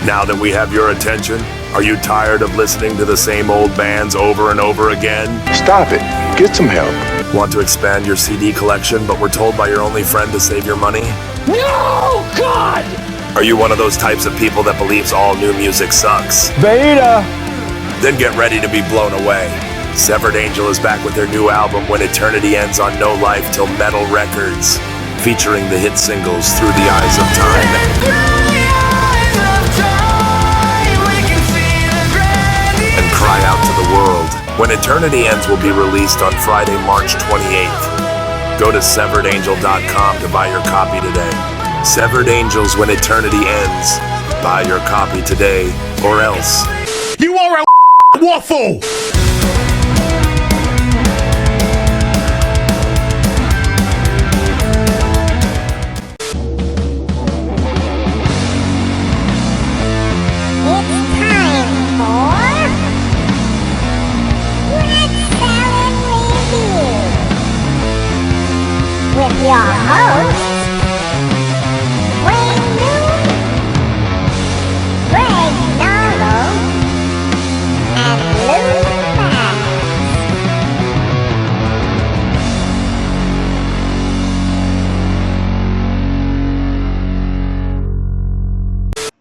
Now that we have your attention, are you tired of listening to the same old bands over and over again? Stop it. Get some help. Want to expand your CD collection, but were told by your only friend to save your money? No, God! Are you one of those types of people that believes all new music sucks? Beta! Then get ready to be blown away. Severed Angel is back with their new album When Eternity Ends on No Life Till Metal Records, featuring the hit singles Through the Eyes of Time and Cry Out to the World. When Eternity Ends will be released on Friday, March 28th. Go to severedangel.com to buy your copy today. Severed Angels When Eternity Ends. Buy your copy today, or else. You are a waffle! With your host, Wayne Newman, Greg Narlow, and Lou Banks.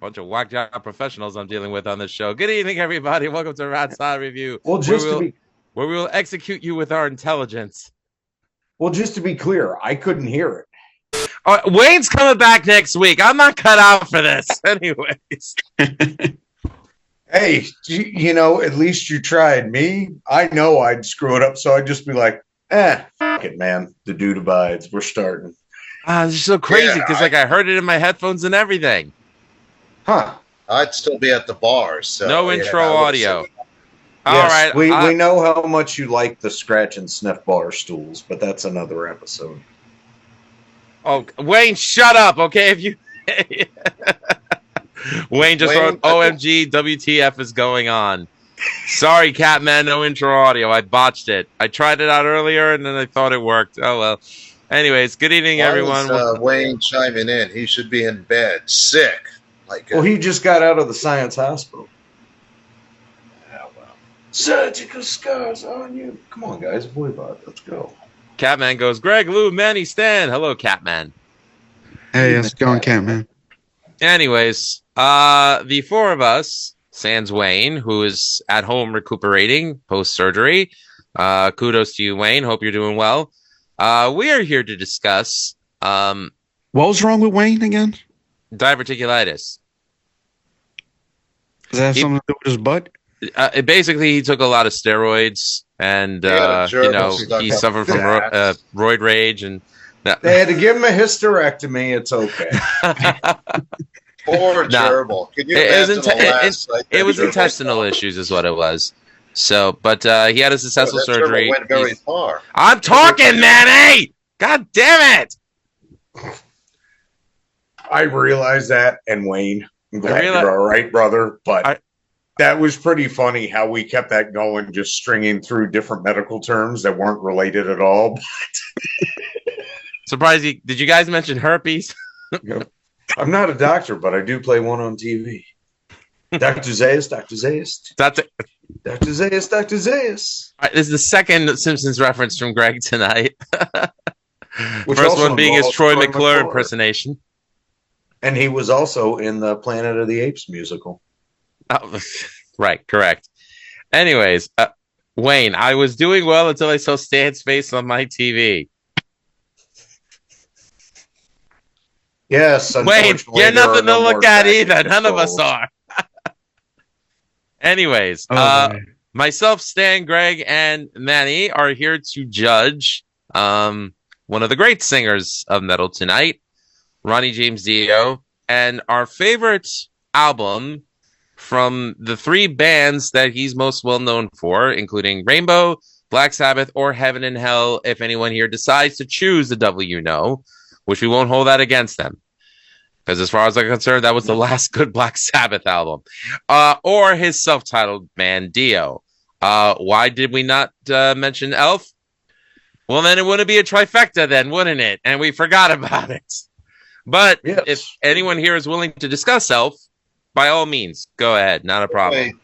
Bunch of whack job professionals I'm dealing with on this show. Good evening, everybody. Welcome to Rat Side Review. Well, where we will execute you with our intelligence. Well, just to be clear, I couldn't hear it. Wayne's coming back next week. I'm not cut out for this. Anyways. Hey, you know, at least you tried. Me, I know I'd screw it up, so I'd just be like, fuck it, man. The dude abides. We're starting. This is so crazy because I heard it in my headphones and everything. Huh. I'd still be at the bars. So, no intro audio. All yes, right. We know how much you like the scratch and sniff bar stools, but that's another episode. Oh, Wayne, shut up, okay? If you Wayne just wrote OMG WTF is going on. Sorry, Catman, no intro audio. I botched it. I tried it out earlier and then I thought it worked. Oh well. Anyways, good evening, everyone. Wayne chiming in. He should be in bed, sick. Well, he just got out of the Science Hospital. Surgical scars on you. Come on, guys. Boy, bot. Let's go. Catman goes, Greg, Lou, Manny, Stan. Hello, Catman. Hey, how's it going, Catman? Anyways, the four of us, sans Wayne, who is at home recuperating post-surgery. Kudos to you, Wayne. Hope you're doing well. We are here to discuss... what was wrong with Wayne again? Diverticulitis. Does that have something to do with his butt? Basically, he took a lot of steroids, and he suffered from roid rage, and they had to give him a hysterectomy. It's okay. Poor gerbil. Can you imagine it was intestinal issues, is what it was. So, but he had a successful surgery. Went very far. I'm talking, Manny. God damn it! I realize that, and Wayne, I'm glad you're all right, brother, but. That was pretty funny how we kept that going, just stringing through different medical terms that weren't related at all. Surprised did you guys mention herpes? I'm not a doctor, but I do play one on TV. Dr. Zayas, Dr. Zayas. That's it. Dr. Zayas, Dr. Zayas. All right, this is the second Simpsons reference from Greg tonight. Which first one being his Troy McClure impersonation. And he was also in the Planet of the Apes musical. Oh, right, correct. Anyways, Wayne, I was doing well until I saw Stan's face on my TV. Yes, Wayne, you're nothing to look at either. None of us are. Anyways, myself, Stan, Greg, and Manny are here to judge one of the great singers of metal tonight, Ronnie James Dio, and our favorite album from the three bands that he's most well known for, including Rainbow, Black Sabbath, or Heaven and Hell, if anyone here decides to choose the W No, which we won't hold that against them. Because as far as I'm concerned, that was the last good Black Sabbath album. Or his self-titled band, Dio. Why did we not mention Elf? Well, then it wouldn't be a trifecta then, wouldn't it? And we forgot about it. But if anyone here is willing to discuss Elf, by all means, go ahead. Not a problem. Wait,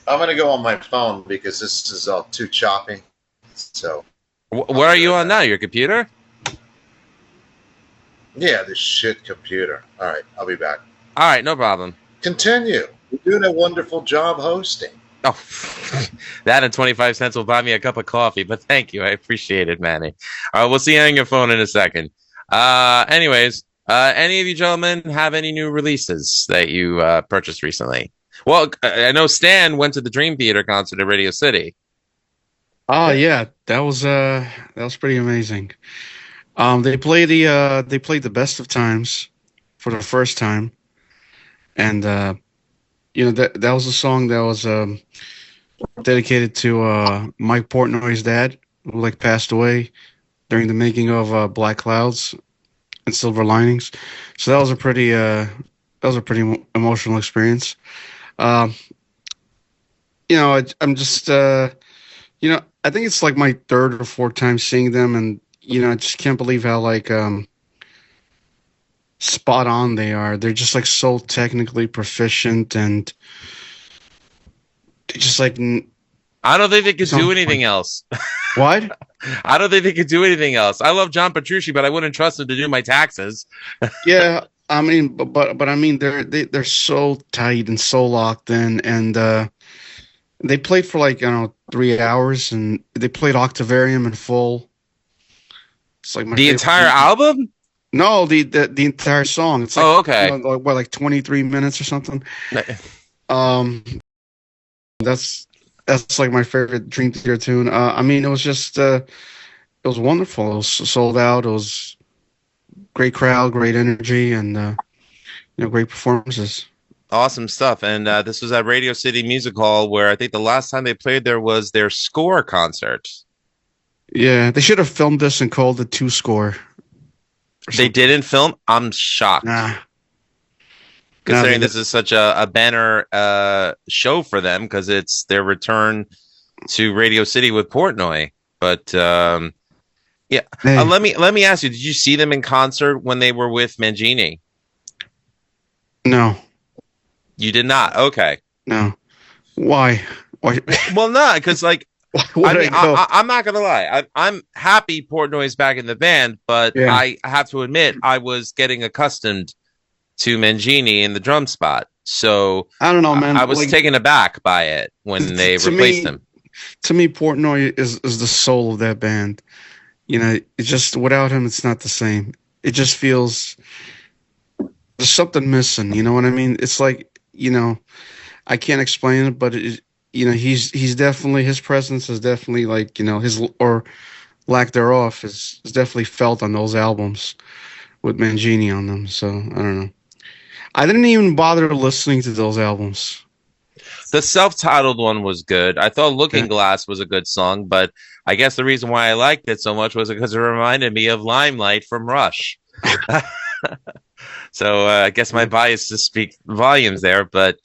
I'm going to go on my phone because this is all too choppy. So, where are you on now? Your computer? Yeah, this shit computer. All right, I'll be back. All right, no problem. Continue. You're doing a wonderful job hosting. Oh, that and 25 cents will buy me a cup of coffee, but thank you. I appreciate it, Manny. All right, we'll see you on your phone in a second. Anyways, any of you gentlemen have any new releases that you purchased recently? Well, I know Stan went to the Dream Theater concert at Radio City. Oh yeah, that was pretty amazing. They played the Best of Times for the first time, and that was a song that was dedicated to Mike Portnoy's dad, who passed away during the making of Black Clouds and Silver Linings. So that was a pretty emotional experience. I'm just I think it's my third or fourth time seeing them, and I just can't believe how spot on they are. They're just so technically proficient, and they just I don't think they could do anything else. What? I don't think they could do anything else. I love John Petrucci, but I wouldn't trust him to do my taxes. Yeah, I mean, but I mean, they're so tight and so locked in, and they played for 3 hours, and they played Octavarium in full. It's my the entire album. No, the entire song. It's okay. 23 minutes or something. That's my favorite Dream Theater tune. I mean, it was just it was wonderful. It was sold out. It was great crowd, great energy, and great performances. Awesome stuff. And this was at Radio City Music Hall, where I think the last time they played there was their Score concert. Yeah, they should have filmed this and called it Two Score. They didn't film? I'm shocked. Nah. Considering this is such a banner show for them, because it's their return to Radio City with Portnoy. But yeah, hey. Let me ask you: did you see them in concert when they were with Mangini? No, you did not. Okay, no. Why? Well, no, because I'm not gonna lie. I'm happy Portnoy's back in the band, but yeah. I have to admit I was getting accustomed to Mangini in the drum spot, so I don't know, man. I was taken aback by it when they replaced him. To me, Portnoy is the soul of that band. It's just without him, it's not the same. It just feels there's something missing. You know what I mean? It's I can't explain it, but he's definitely, his presence is definitely his, or lack thereof, is definitely felt on those albums with Mangini on them. So I don't know. I didn't even bother listening to those albums. The self-titled one was good. I thought Looking Glass was a good song, but I guess the reason why I liked it so much was because it reminded me of Limelight from Rush. So I guess my bias to speak volumes there, but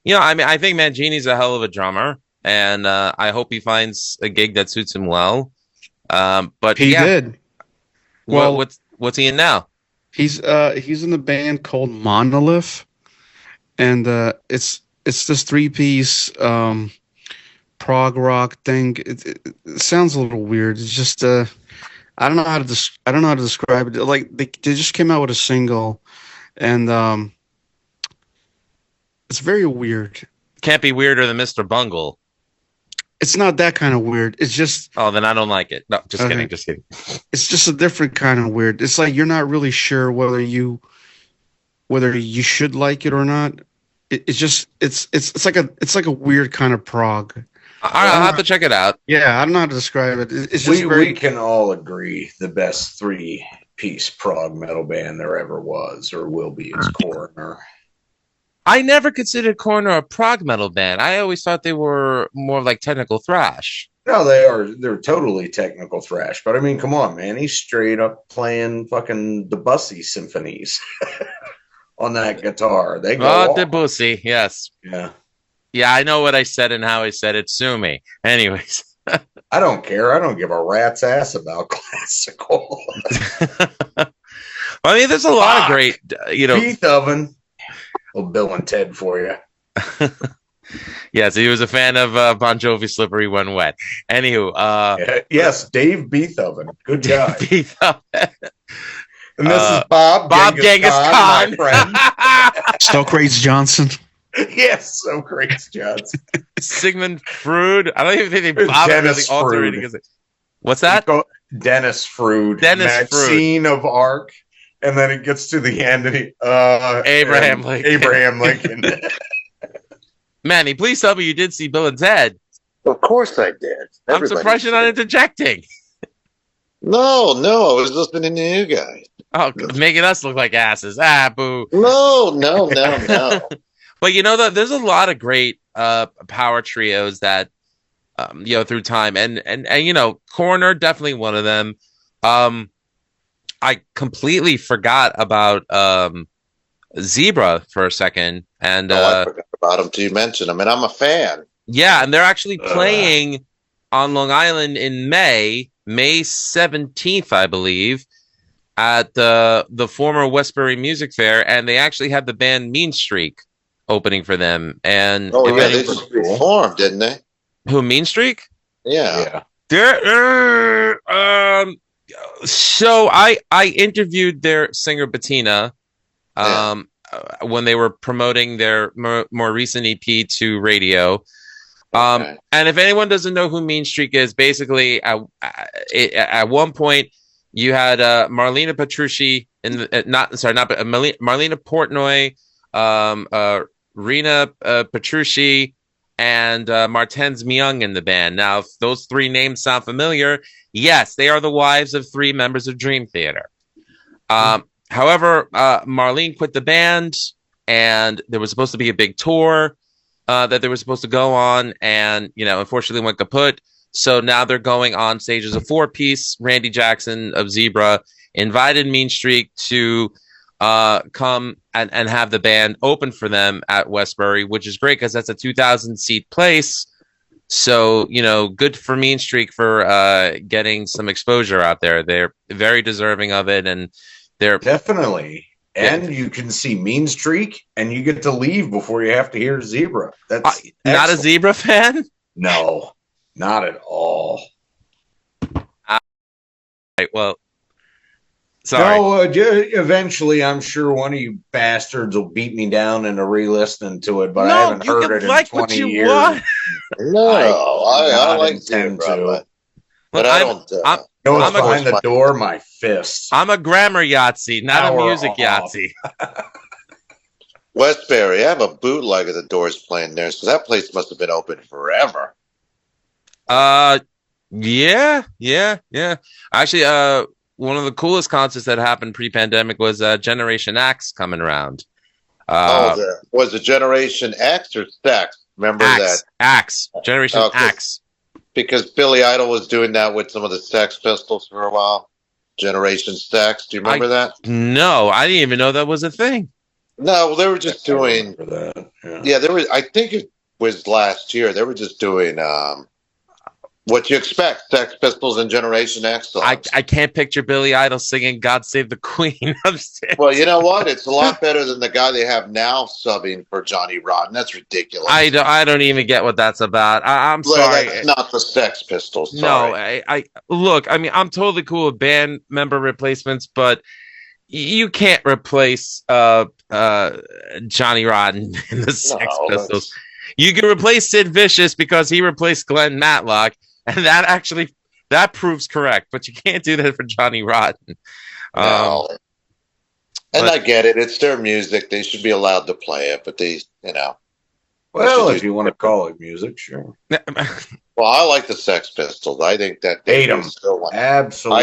I mean, I think Mangini's a hell of a drummer, and I hope he finds a gig that suits him well. But he did. Well, what's he in now? He's in a band called Monolith, and it's this 3-piece prog rock thing. It sounds a little weird. It's just I don't know how to describe it. They just came out with a single, and it's very weird. Can't be weirder than Mr. Bungle. It's not that kind of weird. It's just... Oh, then I don't like it. No, just kidding. Just kidding. It's just a different kind of weird. It's you're not really sure whether you should like it or not. It's like a weird kind of prog. I'll have to check it out. Yeah, I don't know how to describe it. It's just we can all agree the best 3-piece prog metal band there ever was or will be is Coroner. I never considered Coroner a prog metal band. I always thought they were more like technical thrash. No, they are. They're totally technical thrash. But I mean, come on, man. He's straight up playing fucking Debussy symphonies on that guitar. They go Debussy, yes. Yeah. Yeah, I know what I said and how I said it. Sue me. Anyways. I don't care. I don't give a rat's ass about classical. I mean, there's a lot of great, Beethoven. Little Bill and Ted for you. Yeah, so he was a fan of Bon Jovi, "Slippery When Wet." Anywho, yes, Dave Beethoven. Good guy. Beethoven. And this is Bob Genghis Khan. my friend. Socrates Johnson. Yes, Socrates Johnson. Sigmund Freud. I don't even think they It's bothered Dennis really altering Freud. it. What's that? Dennis Freud. Dennis Freud. Scene of Ark. And then it gets to the end, and Abraham Lincoln. Abraham Lincoln. Manny, please tell me you did see Bill and Ted. Of course I did. I'm surprised you're not interjecting. No, I was listening to you guys. Oh, making us look like asses. Ah, boo. No. But you know that there's a lot of great power trios that through time, and Coroner definitely one of them. I completely forgot about Zebra for a second, and I forgot about them till you mentioned them, and I'm a fan. Yeah, and they're actually playing on Long Island in May 17th, I believe, at the former Westbury Music Fair, and they actually had the band Mean Streak opening for them. And they just reformed, didn't they? Who, Mean Streak? Yeah. So I interviewed their singer Bettina when they were promoting their more recent EP to radio. And if anyone doesn't know who Mean Streak is, basically at one point you had Marlena Petrucci Marlena Portnoy, Rena Petrucci, and Martens Myung in the band. Now, if those three names sound familiar, yes, they are the wives of three members of Dream Theater. However, Marlene quit the band, and there was supposed to be a big tour that they were supposed to go on, and unfortunately went kaput. So now they're going on stage as a four-piece. Randy Jackson of Zebra invited Mean Streak to come and have the band open for them at Westbury, which is great because that's a 2,000-seat place. So, good for Mean Streak for getting some exposure out there. They're very deserving of it, and they're definitely. And you can see Mean Streak, and you get to leave before you have to hear Zebra. That's not a Zebra fan? No, not at all. Right, well, sorry. No, eventually, I'm sure one of you bastards will beat me down into re-listening to it, but I haven't heard it in 20 years. No, I like Zebra, but I don't. What's behind the door? My fists. I'm a grammar Yahtzee, not a music Yahtzee. Westbury, I have a bootleg of the Doors playing there, so that place must have been open forever. Yeah. Actually, one of the coolest concerts that happened pre-pandemic was Generation X coming around. Was it Generation X or Sex? Remember that? X. Generation X. Because Billy Idol was doing that with some of the Sex Pistols for a while. Generation Sex. Do you remember that? No, I didn't even know that was a thing. No, they were just doing that. Yeah, there was. I think it was last year. They were just doing what you expect: Sex Pistols and Generation X songs. I can't picture Billy Idol singing "God Save the Queen" upstairs. Well, you know what? It's a lot better than the guy they have now subbing for Johnny Rotten. That's ridiculous. I don't even get what that's about. I'm sorry. That's not the Sex Pistols. Sorry. No, I look. I mean, I'm totally cool with band member replacements, but you can't replace Johnny Rotten in the Sex Pistols. You can replace Sid Vicious because he replaced Glenn Matlock. And that proves correct, but you can't do that for Johnny Rotten. No. And I get it; it's their music; they should be allowed to play it. But well, if you want to call it music, sure. Well, I like the Sex Pistols. I think that hate them. Absolutely,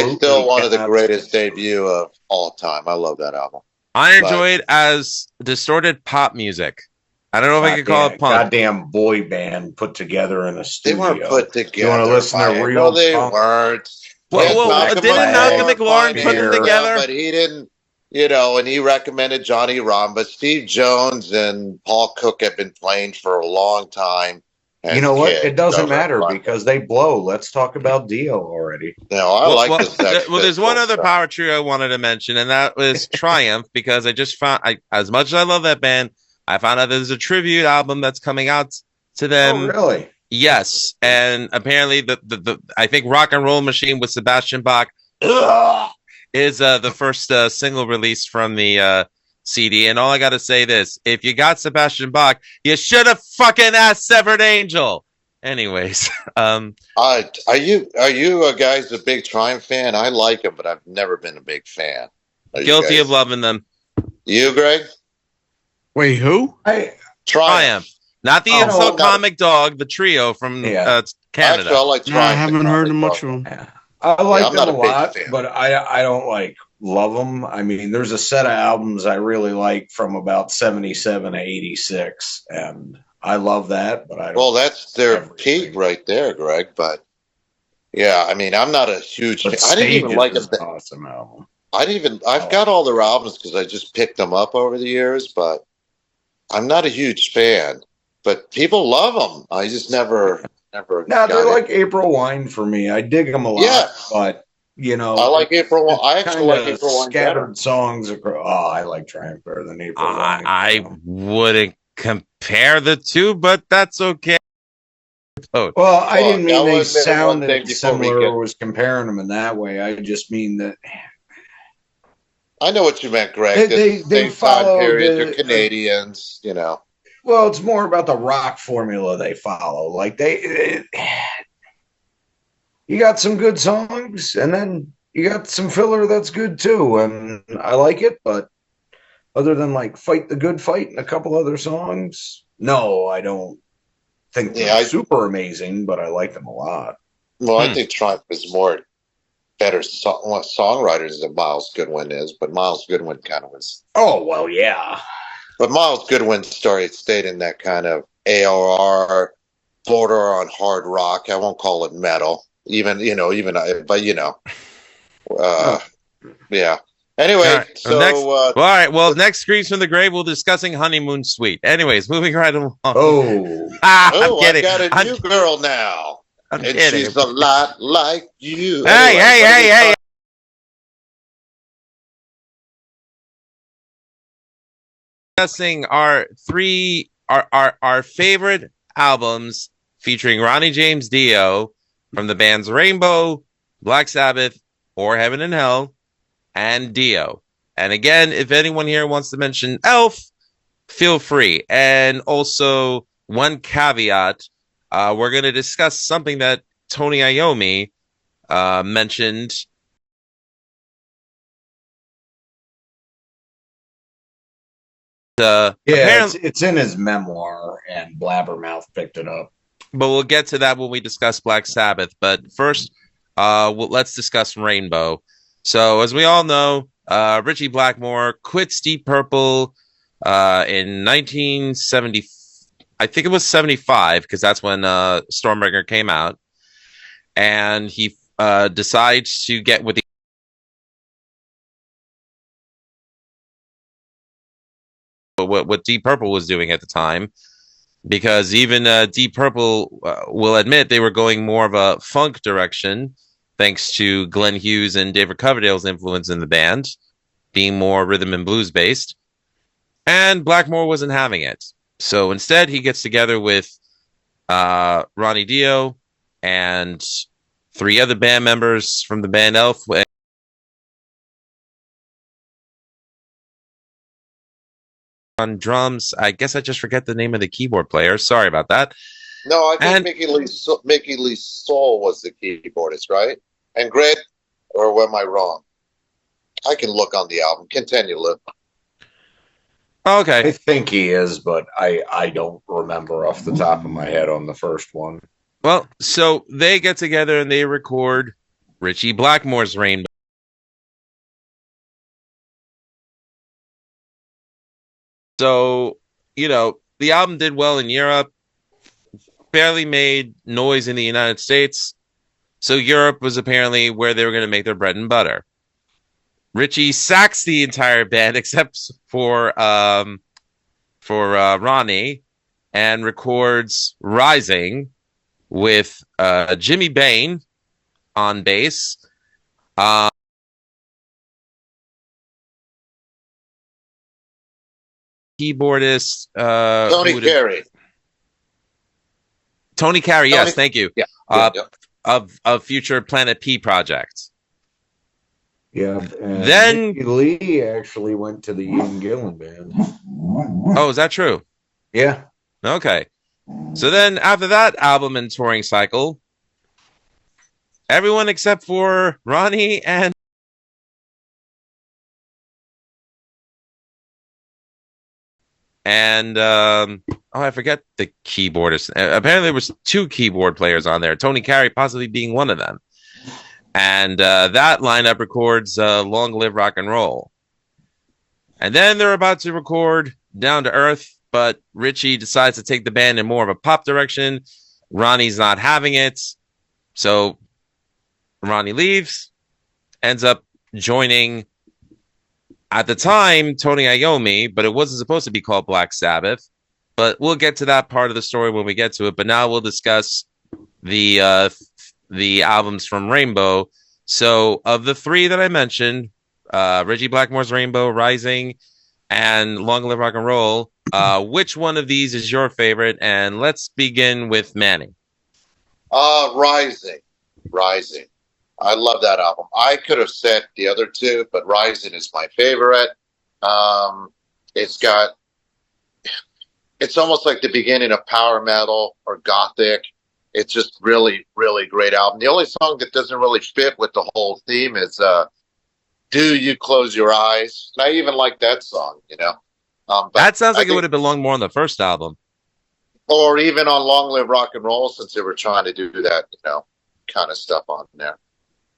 I still one of the greatest debut of all time. I love that album. I enjoy it as distorted pop music. I don't know if I could call it punk. Goddamn boy band put together in a studio. They weren't put together. You want to listen to real? No, they weren't. Well, didn't Malcolm McLaren put them together? But he didn't, and he recommended Johnny Rotten. But Steve Jones and Paul Cook have been playing for a long time. You know what? It doesn't matter because they blow. Let's talk about Dio already. No, I like the Sex Well, there's one other power trio I wanted to mention, and that was Triumph, because I just found, as much as I love that band, I found out there's a tribute album that's coming out to them. Oh, really? Yes, and apparently the I think Rock and Roll Machine with Sebastian Bach is the first single release from the CD. And all I gotta say this: if you got Sebastian Bach, you should have fucking asked Severed Angel. Anyways, are you guys a big Triumph fan? I like them, but I've never been a big fan. Guilty of loving them. You, Greg? Wait, who? Triumph. Not the insult comic dog, the trio from Canada. Actually, I like Triumph. I haven't heard much of them. Yeah. I like them a lot, but I don't like love them. I mean, there's a set of albums I really like from about 77 to 86, and I love that, but I don't. Well, that's their peak right there, Greg. But yeah, I mean, I'm not a huge fan. I didn't even like them. Awesome album. I've got all their albums because I just picked them up over the years, but I'm not a huge fan. But people love them. I just never. No, they're like April Wine for me. I dig them a lot. Yeah. But I like April Wine. I actually like April Wine. Scattered songs. I like Triumph better than April Wine. I wouldn't compare the two, but that's okay. Well, I didn't mean they sounded similar or was comparing them in that way. I just mean that. I know what you meant, Greg. They follow they're Canadians, you know. Well, it's more about the rock formula they follow. Like you got some good songs, and then you got some filler that's good too, and I like it. But other than like "Fight the Good Fight" and a couple other songs, no, I don't think they're super amazing. But I like them a lot. Well, I think Triumph is better songwriters than Miles Goodwin is, but Miles Goodwin kind of was. Oh well, yeah. But Miles Goodwin's story stayed in that kind of AOR, border on hard rock. I won't call it metal, but yeah. Anyway, all right. Well, next Screams from the Grave, we're discussing Honeymoon Suite. Anyways, moving right along. I'm kidding. I got a new girl now, and she's a lot like you. Hey. Discussing our favorite albums featuring Ronnie James Dio from the bands Rainbow, Black Sabbath, or Heaven and Hell, and Dio. And again, if anyone here wants to mention Elf, feel free. And also, one caveat, we're going to discuss something that Tony Iommi mentioned. It's in his memoir, and Blabbermouth picked it up. But we'll get to that when we discuss Black Sabbath. But first, let's discuss Rainbow. So, as we all know, Ritchie Blackmore quits Deep Purple in 1970. I think it was 75, because that's when Stormbringer came out. And he decides to get with what Deep Purple was doing at the time, because even Deep Purple will admit they were going more of a funk direction, thanks to Glenn Hughes and David Coverdale's influence in the band, being more rhythm and blues based. And Blackmore wasn't having it. So instead, he gets together with Ronnie Dio and 3 other band members from the band Elf. On drums, I guess I just forget the name of the keyboard player. Sorry about that. No, I think Mickey Lee Soul was the keyboardist, right? And Greg, or am I wrong? I can look on the album. Continue, Lou. Okay. I think he is, but I don't remember off the top of my head on the first one. Well, so they get together and they record Ritchie Blackmore's Rainbow. So, the album did well in Europe, barely made noise in the United States. So Europe was apparently where they were going to make their bread and butter. Ritchie sacks the entire band except for Ronnie, and records Rising with Jimmy Bain on bass. keyboardist. Tony Carey. Tony Carey, yes, thank you. Yeah. Of future Planet P project. Yeah. And Then Mickey Lee actually went to the Ian Gillan band. Oh, is that true? Yeah. Okay. So then after that album and touring cycle, everyone except for Ronnie and I forget the keyboardist. Apparently there was 2 keyboard players on there, Tony Carey possibly being one of them. And that lineup records Long Live Rock and Roll. And then they're about to record Down to Earth, but Richie decides to take the band in more of a pop direction. Ronnie's not having it. So Ronnie leaves, ends up joining, at the time, Tony Iommi, but it wasn't supposed to be called Black Sabbath. But we'll get to that part of the story when we get to it. But now we'll discuss the albums from Rainbow. So of the 3 that I mentioned, Reggie Blackmore's Rainbow, Rising, and Long Live Rock and Roll, which one of these is your favorite? And let's begin with Manny. Rising. I love that album. I could have said the other 2, but Rising is my favorite. It's almost like the beginning of power metal or gothic. It's just really, really great album. The only song that doesn't really fit with the whole theme is Do You Close Your Eyes? And I even like that song, But that sounds like it would have belonged more on the first album. Or even on Long Live Rock and Roll, since they were trying to do that, kind of stuff on there.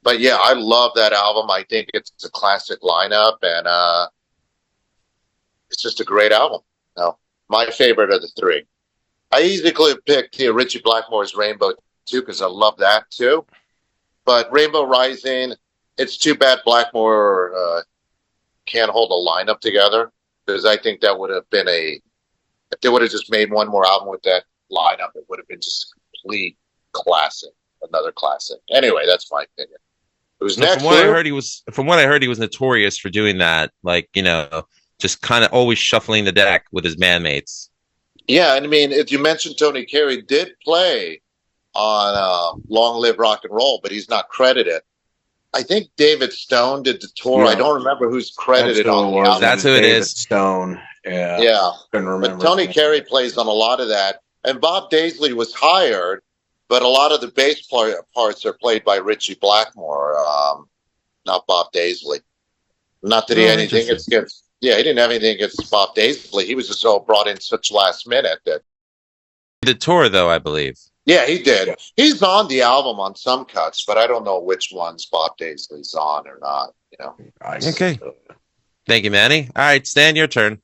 But yeah, I love that album. I think it's a classic lineup, and it's just a great album. My favorite of the 3. I easily could have picked Richie Blackmore's Rainbow too, because I love that too. But Rainbow Rising, it's too bad Blackmore can't hold a lineup together, because I think that would have been if they would have just made one more album with that lineup, it would have been just a complete classic, another classic. Anyway, that's my opinion. It was next. From what I heard, he was notorious for doing that, just kind of always shuffling the deck with his bandmates. Yeah, and I mean, if you mentioned Tony Carey did play on Long Live Rock and Roll, but he's not credited. I think David Stone did the tour. Yeah. I don't remember who's credited on the album. That's who it is. Stone. Yeah. Yeah. Couldn't remember. But Tony Carey plays on a lot of that. And Bob Daisley was hired, but a lot of the bass parts are played by Richie Blackmore, not Bob Daisley. Not that he had anything against. Yeah, he didn't have anything against Bob Daisley. He was just all brought in such last minute that. The tour, though, I believe. Yeah, he did. He's on the album on some cuts, but I don't know which ones Bob Daisley's on or not. Okay. Thank you, Manny. All right, Stan, your turn.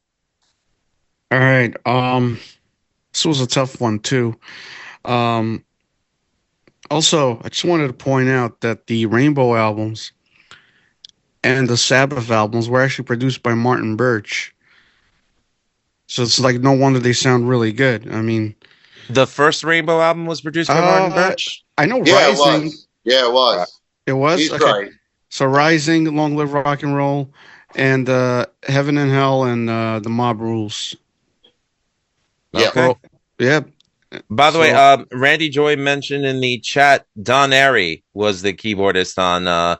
All right. This was a tough one too. Also, I just wanted to point out that the Rainbow albums and the Sabbath albums were actually produced by Martin Birch. So it's like no wonder they sound really good. I mean, the first Rainbow album was produced by Martin Birch? I know yeah, Rising. It was. It was? He's okay. Right. So Rising, Long Live Rock and Roll, and Heaven and Hell, and The Mob Rules. Yeah. Okay. Well, yeah. By the way, Randy Joy mentioned in the chat Don Airy was the keyboardist on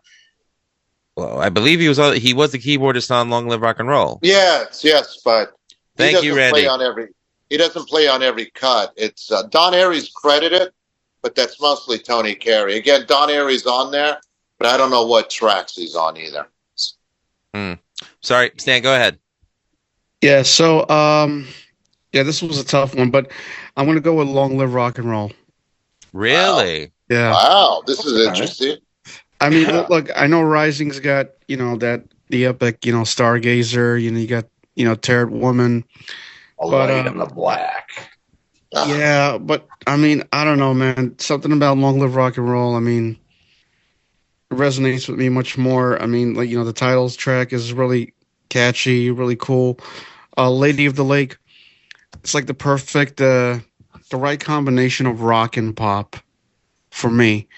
I believe he was the keyboardist on Long Live Rock and Roll. Yes, but thank you, Randy. He doesn't play on every cut. It's Don Airy's credited, but that's mostly Tony Carey. Again, Don Airy's on there, but I don't know what tracks he's on either. Sorry, Stan, go ahead. Yeah, so this was a tough one, but I'm going to go with Long Live Rock and Roll. Really? Wow. Yeah. Wow, this is interesting. I mean, look, I know Rising's got, the epic, Stargazer, you got, Turret Woman. A Light in the Black. Yeah, but I mean, I don't know, man. Something about Long Live Rock and Roll, I mean, it resonates with me much more. I mean, the titles track is really catchy, really cool. Lady of the Lake, it's like the perfect, the right combination of rock and pop for me.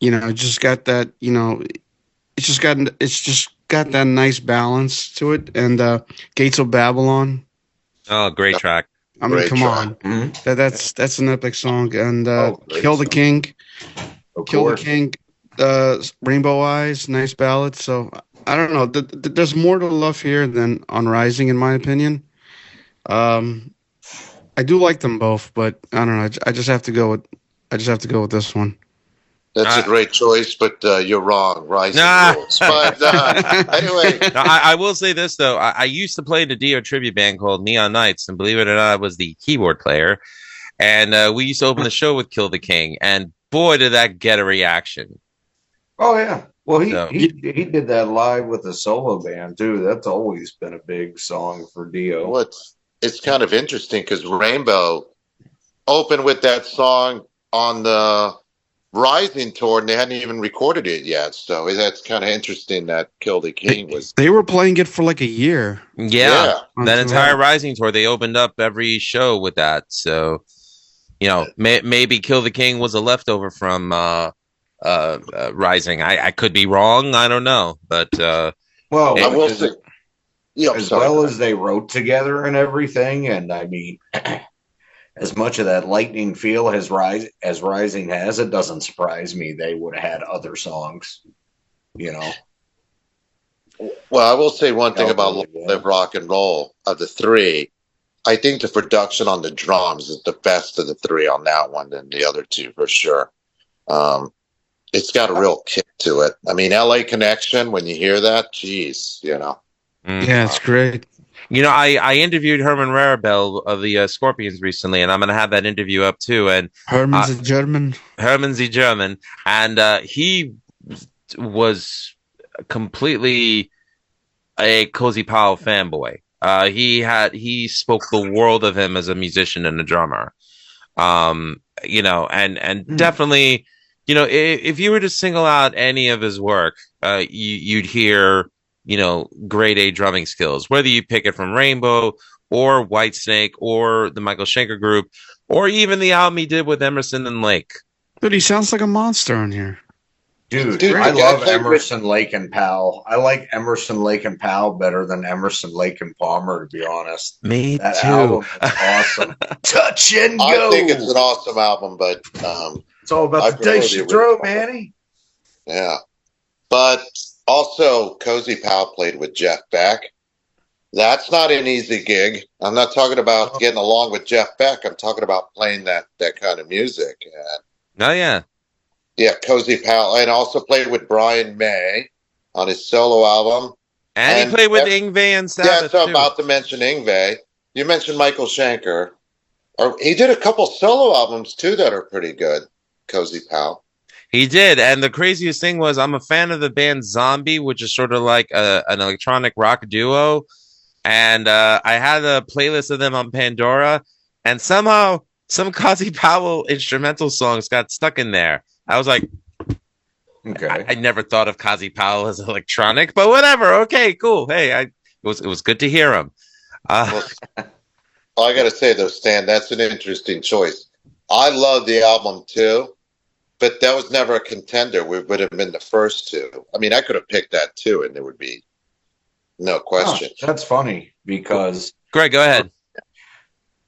Just got that, it's just got that nice balance to it. And Gates of Babylon, Oh, great track. I mean, Great come track. on. That's an epic song. And Great Kill the song. King. Of Kill the course. King. Rainbow Eyes, nice ballad. So I don't know. There's more to love here than on Rising, in my opinion. I do like them both, but I don't know. I just have to go with this one. That's a great choice, but you're wrong. Rising rules. But anyway, Now, I will say this though. I used to play in a Dio tribute band called Neon Knights, and believe it or not, I was the keyboard player. And we used to open the show with "Kill the King," and boy, did that get a reaction! Oh yeah. Well, So- he did that live with a solo band too. That's always been a big song for Dio. well, it's kind of interesting because Rainbow opened with that song on the Rising tour, and they hadn't even recorded it yet. So that's kind of interesting that "Kill the King" was. They were playing it for like a year. Yeah, that Yeah. entire Rising tour, they opened up every show with that. So, maybe "Kill the King" was a leftover from Rising. I could be wrong. I don't know, but Well, I will say, yeah, I'm as sorry. well as they wrote together and everything, and I mean, as much of that lightning feel as Rising has, it doesn't surprise me they would have had other songs. Well, I will say one thing about Yeah. Live Rock and Roll of the three. I think the production on the drums is the best of the three on that one than the other two for sure. It's got a real kick to it. I mean, LA Connection, when you hear that, geez, Yeah, it's great. I interviewed Herman Rarabell of the Scorpions recently, and I'm going to have that interview up too. And Herman's a German. Herman's a German, and he was completely a Cozy Powell fanboy. He spoke the world of him as a musician and a drummer. And definitely, if you were to single out any of his work, you'd hear, grade A drumming skills, whether you pick it from Rainbow or Whitesnake or the Michael Schenker group, or even the album he did with Emerson and Lake. Dude, he sounds like a monster on here. Dude, Dude, I the love guy played Emerson, Lake, and Powell. I like Emerson, Lake, and Powell better than Emerson, Lake, and Palmer, to be honest. Me That too. album is awesome. Touch and go. I think it's an awesome album, but It's all I about the prefer dice the you throw, original. Manny. yeah. But also, Cozy Powell played with Jeff Beck. That's not an easy gig. I'm not talking about getting along with Jeff Beck. I'm talking about playing that kind of music. Oh yeah. Yeah, Cozy Powell, and also played with Brian May on his solo album. And he played with Yngwie and Yeah, Sabbath so I'm too. about to mention Yngwie. You mentioned Michael Schenker. He did a couple solo albums too that are pretty good. Cozy Powell. He did, and the craziest thing was I'm a fan of the band Zombie, which is sort of like an electronic rock duo. And I had a playlist of them on Pandora, and somehow some Cozy Powell instrumental songs got stuck in there. I was like, Okay. I never thought of Cozy Powell as electronic, but whatever. Okay, cool. Hey, it was good to hear him. Well, I got to say though, Stan, that's an interesting choice. I love the album too, but that was never a contender. We would have been the first two. I mean, I could have picked that too, and there would be no question. Oh, that's funny because, Greg, go ahead.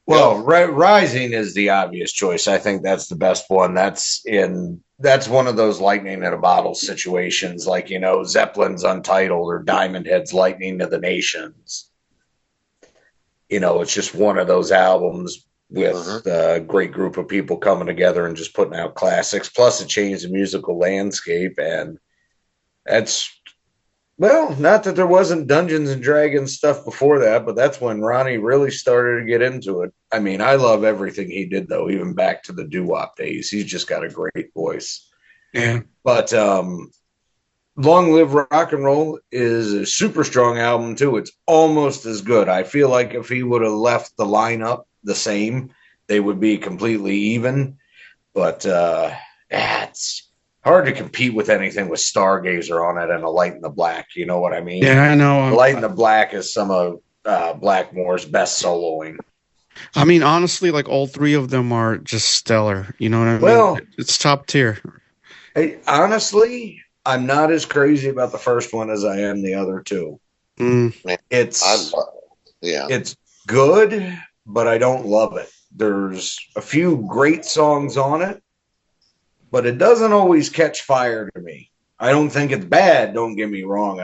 well, Rising is the obvious choice. I think that's the best one. That's one of those lightning in a bottle situations, like, Zeppelin's Untitled or Diamond Head's Lightning to the Nations. It's just one of those albums with a great group of people coming together and just putting out classics. Plus, it changed the musical landscape, and that's, well, not that there wasn't Dungeons and Dragons stuff before that, but that's when Ronnie really started to get into it. I mean, I love everything he did, though, even back to the doo-wop days. He's just got a great voice. Yeah. But Long Live Rock and Roll is a super strong album, too. It's almost as good. I feel like if he would have left the lineup the same, they would be completely even. But it's hard to compete with anything with Stargazer on it and A Light in the Black. You know what I mean? Yeah, I know. A Light in the Black is some of Blackmore's best soloing. I mean, honestly, like all three of them are just stellar. You know what I mean? Well, it's top tier. Honestly, I'm not as crazy about the first one as I am the other two. Mm. Man, It's I love it. Yeah. it's good, but I don't love it. There's a few great songs on it, but it doesn't always catch fire to me. I don't think it's bad, don't get me wrong.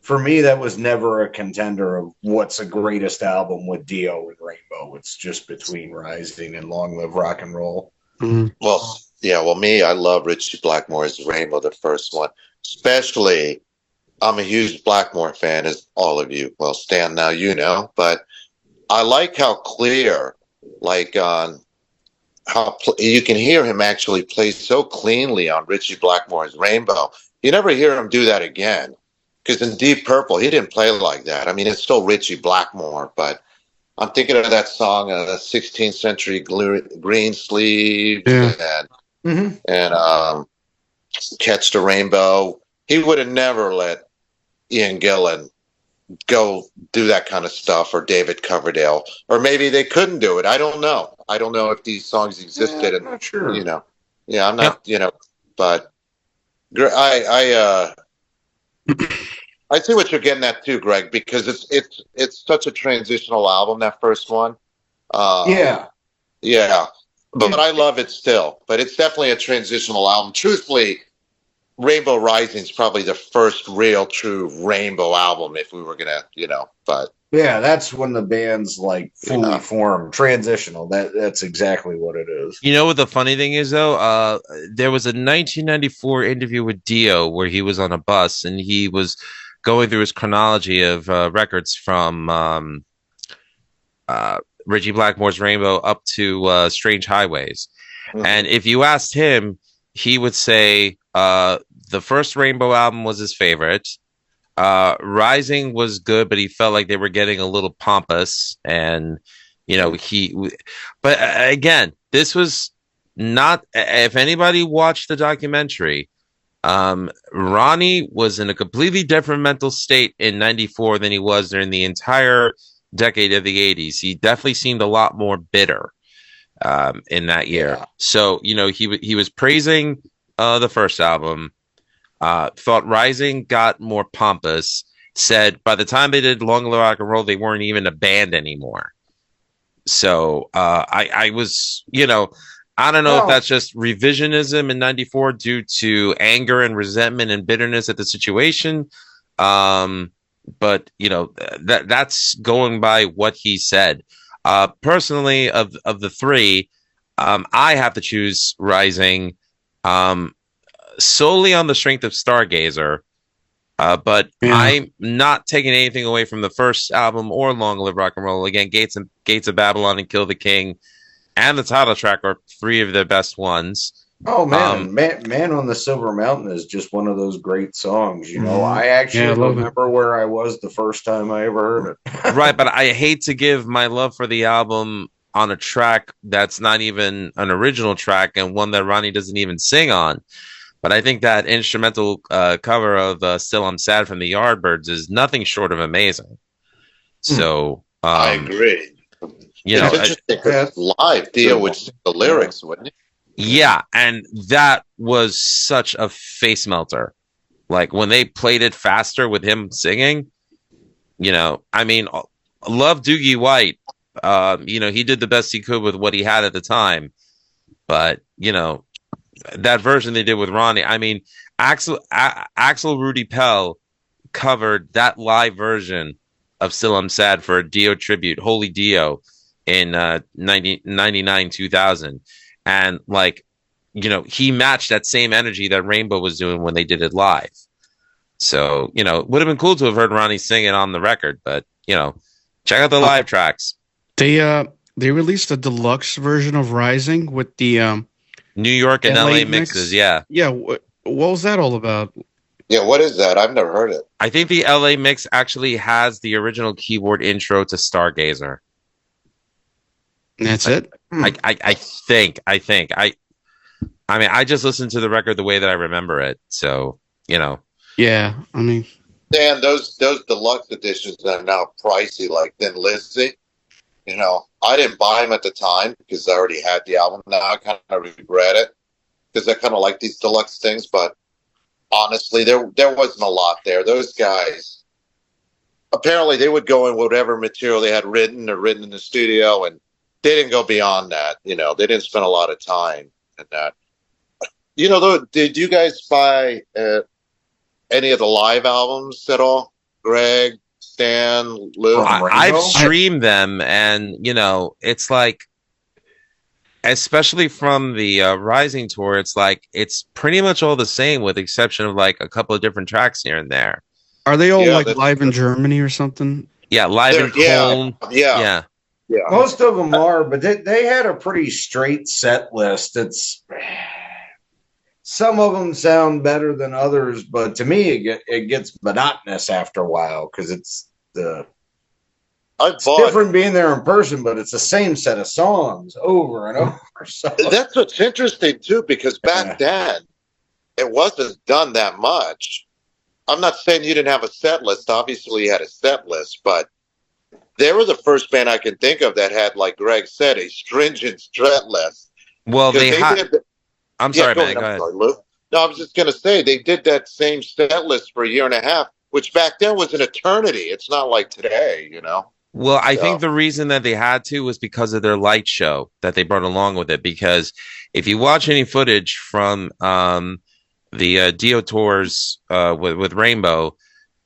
For me, that was never a contender of what's the greatest album with Dio and Rainbow. It's just between Rising and Long Live Rock and Roll. Mhm. Well, yeah, well, me, I love Richie Blackmore's Rainbow, the first one. Especially, I'm a huge Blackmore fan, as all of you, well, Stan, now you know, but I like how clear, like, you can hear him actually play so cleanly on Richie Blackmore's Rainbow. You never hear him do that again. Because in Deep Purple, he didn't play like that. I mean, it's still Richie Blackmore, but I'm thinking of that song, 16th Century Green Sleeves, Yeah. and Catch the Rainbow. He would have never let Ian Gillan go do that kind of stuff, or David Coverdale, or maybe they couldn't do it. I don't know. I don't know if these songs existed. I'm not sure. You know, yeah, I'm not. You know, but I see what you're getting at too, Greg, because it's such a transitional album, that first one. Yeah. But I love it still. But it's definitely a transitional album. Truthfully, Rainbow Rising is probably the first real, true Rainbow album, if we were gonna, But yeah, that's when the band's like fully formed, transitional. That's exactly what it is. You know what the funny thing is, though? There was a 1994 interview with Dio where he was on a bus and he was going through his chronology of records from Reggie Blackmore's Rainbow up to Strange Highways. Mm-hmm. And if you asked him, he would say the first Rainbow album was his favorite. Rising was good, but he felt like they were getting a little pompous. And, but again, this was not, if anybody watched the documentary, Ronnie was in a completely different mental state in 94 than he was during the entire decade of the 80s. He definitely seemed a lot more bitter in that year. Yeah. So, he was praising the first album, thought Rising got more pompous, said by the time they did Long Live Rock and Roll, they weren't even a band anymore. So I was, I don't know if that's just revisionism in 94 due to anger and resentment and bitterness at the situation. But that's going by what he said. Personally, of the three, I have to choose Rising solely on the strength of Stargazer. But I'm not taking anything away from the first album or Long Live Rock and Roll. Again, Gates of Babylon and Kill the King and the title track are three of their best ones. Oh man, Man on the Silver Mountain is just one of those great songs. I actually remember where I was the first time I ever heard it. Right, but I hate to give my love for the album on a track that's not even an original track and one that Ronnie doesn't even sing on. But I think that instrumental cover of Still I'm Sad from the Yardbirds is nothing short of amazing. So I agree. It's interesting because live Dio would sing the lyrics, wouldn't he? Yeah, and that was such a face melter. Like when they played it faster with him singing, I mean, love Doogie White. He did the best he could with what he had at the time. But, that version they did with Ronnie, I mean, Axel Rudy Pell covered that live version of Still I'm Sad for a Dio tribute, Holy Dio, in 99, 2000. And he matched that same energy that Rainbow was doing when they did it live. So, it would have been cool to have heard Ronnie sing it on the record, but, check out the live tracks. They released a deluxe version of Rising with the New York and LA mixes. Yeah. Yeah. What was that all about? Yeah. What is that? I've never heard it. I think the LA mix actually has the original keyboard intro to Stargazer. That's it. I think. I mean, I just listened to the record the way that I remember it. So, Yeah, I mean, Dan, those deluxe editions are now pricey, like Thin Lizzy. I didn't buy them at the time because I already had the album. Now I kind of regret it because I kind of like these deluxe things. But honestly, there wasn't a lot there. Those guys, apparently they would go in whatever material they had written or written in the studio, and they didn't go beyond that. You know, they didn't spend a lot of time in that. You know, though, did you guys buy any of the live albums at all? Greg, Stan, Lou? I've streamed them, and you know, it's like, especially from the Rising tour, it's like it's pretty much all the same, with the exception of like a couple of different tracks here and there. Are they all like live in Germany or something? Yeah, live in Cologne. Yeah. Most of them are, but they had a pretty straight set list. It's some of them sound better than others, but to me, it gets monotonous after a while because it's different being there in person, but it's the same set of songs over and over. So that's what's interesting too, because back then it wasn't done that much. I'm not saying you didn't have a set list. Obviously, you had a set list, but they were the first band I can think of that had, like Greg said, a stringent set list. Well, they had. I'm sorry, man. Go ahead. Sorry, Lou. No, I was just going to say they did that same set list for a year and a half, which back then was an eternity. It's not like today, you know. Well, I think the reason that they had to was because of their light show that they brought along with it. Because if you watch any footage from the Dio tours with Rainbow,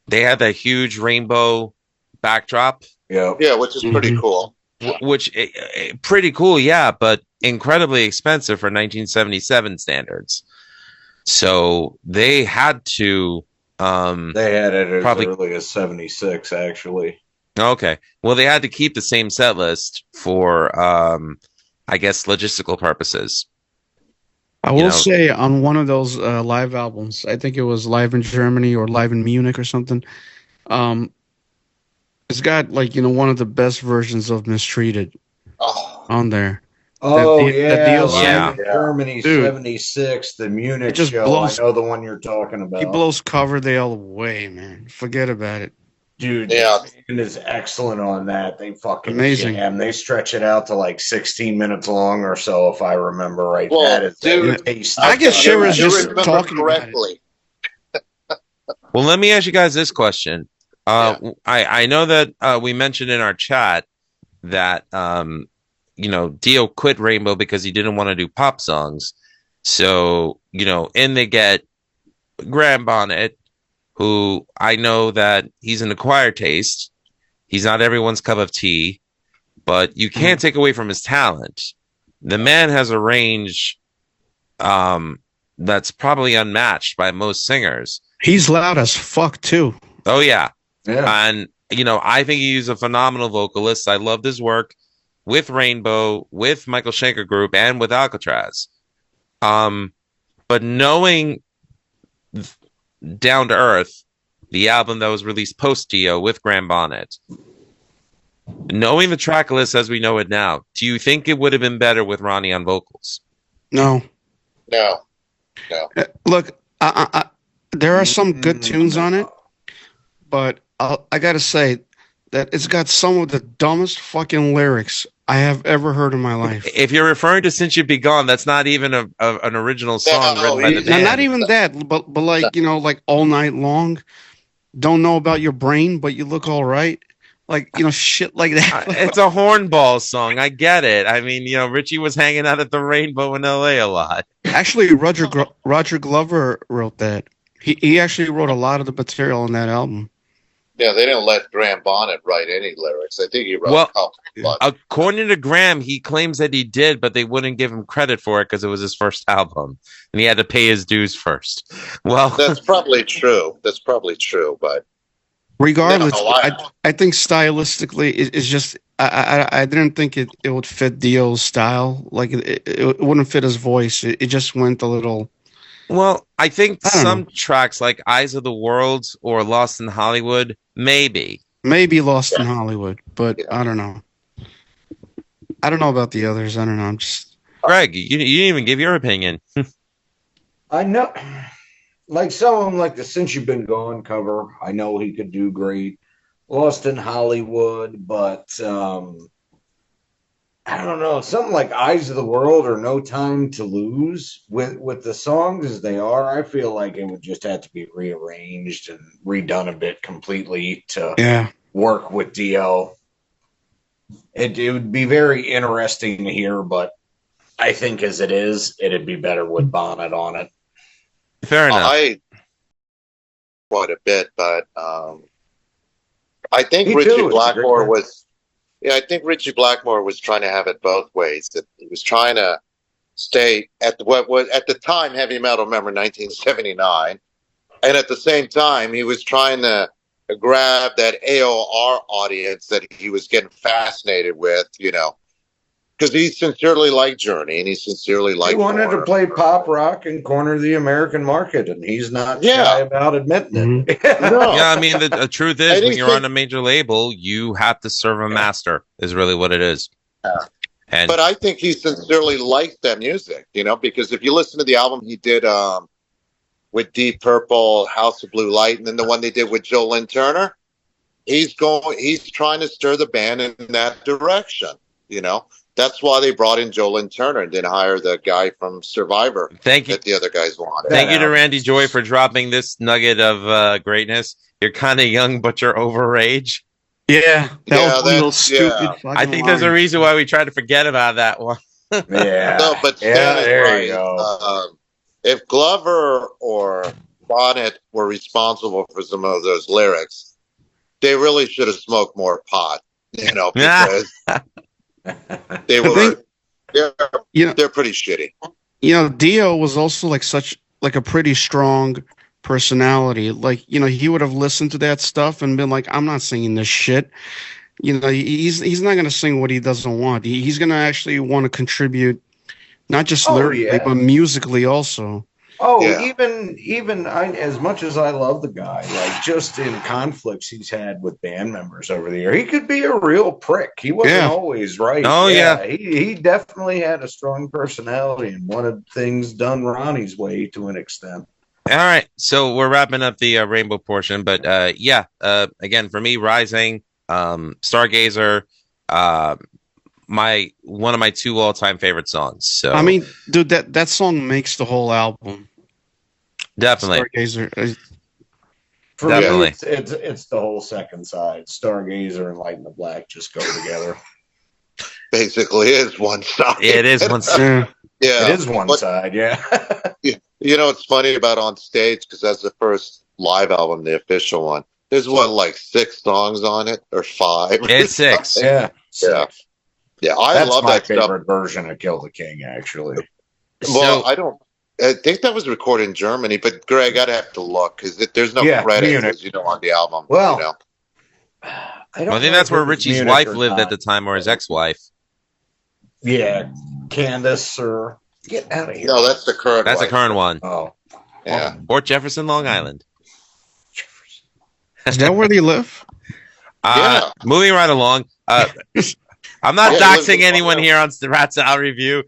they had that huge rainbow backdrop. Yeah, which is pretty cool. Which pretty cool, yeah, but incredibly expensive for 1977 standards. So they had to. They had it as early as 76, actually. Okay, well, they had to keep the same set list for, I guess, logistical purposes. I will say on one of those live albums, I think it was Live in Germany or Live in Munich or something. It's got one of the best versions of Mistreated on there. Oh, Germany 76, the Munich show. I know the one you're talking about. He blows Coverdale away, man. Forget about it. Dude, it is excellent on that. They fucking amazing. Jam. They stretch it out to like 16 minutes long or so, if I remember right. Well, that is dude, I get shivers just talking correctly. About it. Well, let me ask you guys this question. I know that we mentioned in our chat that Dio quit Rainbow because he didn't want to do pop songs. So, in they get Graham Bonnet, who I know that he's an acquired taste. He's not everyone's cup of tea, but you can't take away from his talent. The man has a range that's probably unmatched by most singers. He's loud as fuck, too. Oh, yeah. And, I think he's a phenomenal vocalist. I loved his work with Rainbow, with Michael Schenker Group, and with Alcatraz. But knowing Down to Earth, the album that was released post-Dio with Graham Bonnet, knowing the track list as we know it now, do you think it would have been better with Ronnie on vocals? No. Look, there are some good tunes on it, but I gotta say that it's got some of the dumbest fucking lyrics I have ever heard in my life. If you're referring to Since You've Be Gone, that's not even an original song written by the band. Not even that, but like, like All Night Long, Don't Know About Your Brain, but you look all right. Like, shit like that. It's a hornball song. I get it. I mean, Richie was hanging out at the Rainbow in LA a lot. Actually, Roger Glover wrote that. He actually wrote a lot of the material on that album. Yeah, they didn't let Graham Bonnet write any lyrics. I think he wrote a couple. According to Graham, he claims that he did, but they wouldn't give him credit for it because it was his first album, and he had to pay his dues first. Well, that's probably true. But regardless, I think stylistically, it's just I didn't think it would fit Dio's style. Like it wouldn't fit his voice. It just went a little. Well, I think some tracks like Eyes of the World or Lost in Hollywood, maybe Lost in Hollywood, but I don't know. I don't know about the others. I don't know. I'm just Greg. You didn't even give your opinion. I know, like some of them, like the Since You've Been Gone cover. I know he could do great. Lost in Hollywood, but I don't know, something like Eyes of the World or No Time to Lose, with the songs as they are, I feel like it would just have to be rearranged and redone a bit completely to Yeah. work with Dio. It would be very interesting to hear, but I think as it is, it'd be better with Bonnet on it. Fair enough. I quite a bit, but I think Me Richie too, it's a Blackmore great was. Yeah, I think Richie Blackmore was trying to have it both ways. That he was trying to stay at what was at the time heavy metal. Remember 1979, and at the same time he was trying to grab that AOR audience that he was getting fascinated with. You know, because he sincerely liked Journey and he sincerely He liked. wanted to Foreigner. play pop rock and corner the American market, and he's not Yeah. shy about admitting it. No. Yeah, I mean, the truth is, when Anything- you're on a major label, you have to serve a master, is really what it is. And But I think he sincerely liked that music, you know, because if you listen to the album he did with Deep Purple, House of Blue Light, and then the one they did with Joe Lynn Turner, he's trying to stir the band in that direction, you know. That's why they brought in Joe Lynn Turner and didn't hire the guy from Survivor thank you, that the other guys wanted. thank you to Randy Joy for dropping this nugget of greatness. You're kind of young, but you're overage. Yeah, that Yeah, was one of those that's- stupid yeah. fucking I think there's a lines. reason why we try to forget about that one. Yeah. No, but Yeah, Stan is there right. you go. If Glover or Bonnet were responsible for some of those lyrics, they really should have smoked more pot, you know, because they were they're pretty shitty. You know, Dio was also like a pretty strong personality. Like, you know, he would have listened to that stuff and been like, I'm not singing this shit. You know, he's not going to sing what he doesn't want. He's going to actually want to contribute, not just lyrically, but musically also. Oh, Yeah. even as much as I love the guy, like just in conflicts he's had with band members over the year, he could be a real prick. He wasn't always right. Oh, yeah. He definitely had a strong personality and wanted things done Ronnie's way to an extent. All right, so we're wrapping up the Rainbow portion, but again, for me, Rising, Stargazer, one of my two all-time favorite songs. So I mean, dude, that song makes the whole album. definitely. Stargazer. For Definitely. me, it's the whole second side. Stargazer and Light in the Black just go together. Basically, is one side. It is one side. Yeah, It is one side, yeah. You know, it's funny about On Stage because that's the first live album, the official one. There's like 6 songs on it or 5. It's 6. Yeah. Yeah, I That's love my that favorite stuff. version of Kill the King, actually. Well, So- I think that was recorded in Germany, but Greg, I'd have to look because there's no credits, Munich. as you know, on the album. Well, you know? I think that's where Richie's wife lived at the time, or his ex-wife. Yeah, Candace or get out of here. No, that's the current. That's one. a current one. Oh, Yeah. Port Jefferson, Long Island. Is that where they live? Yeah. Moving right along. I'm not Yeah, doxing live- anyone here on the Rat Salad Review.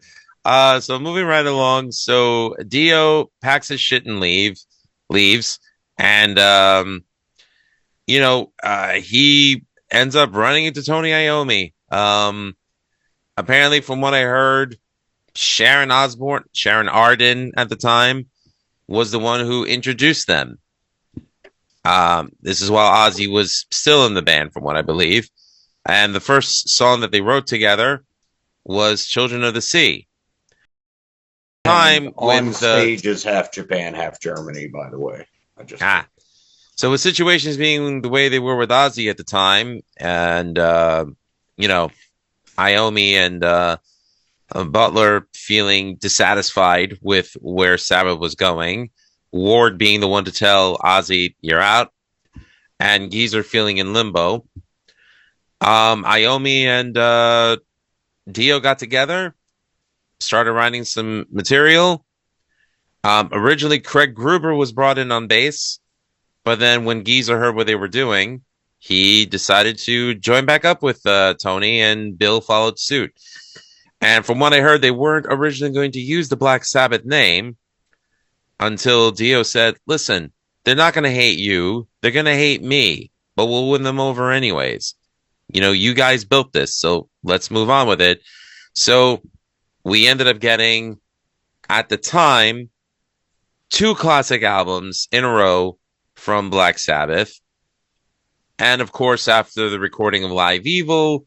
So moving right along. So Dio packs his shit and leaves. And, he ends up running into Tony Iommi. Apparently, from what I heard, Sharon Arden at the time, was the one who introduced them. This is while Ozzy was still in the band, from what I believe. And the first song that they wrote together was Children of the Sea. on stage is half Japan, half Germany, by the way. So with situations being the way they were with Ozzy at the time, and Iommi and Butler feeling dissatisfied with where Sabbath was going, Ward being the one to tell Ozzy, you're out, and Geezer feeling in limbo. Iommi and Dio got together, started writing some material. Originally, Craig Gruber was brought in on bass, but then when Geezer heard what they were doing, he decided to join back up with Tony, and Bill followed suit. And from what I heard, they weren't originally going to use the Black Sabbath name until Dio said, listen, they're not going to hate you. They're going to hate me, but we'll win them over anyways. You guys built this, so let's move on with it. So we ended up getting, at the time, 2 classic albums in a row from Black Sabbath. And of course, after the recording of Live Evil,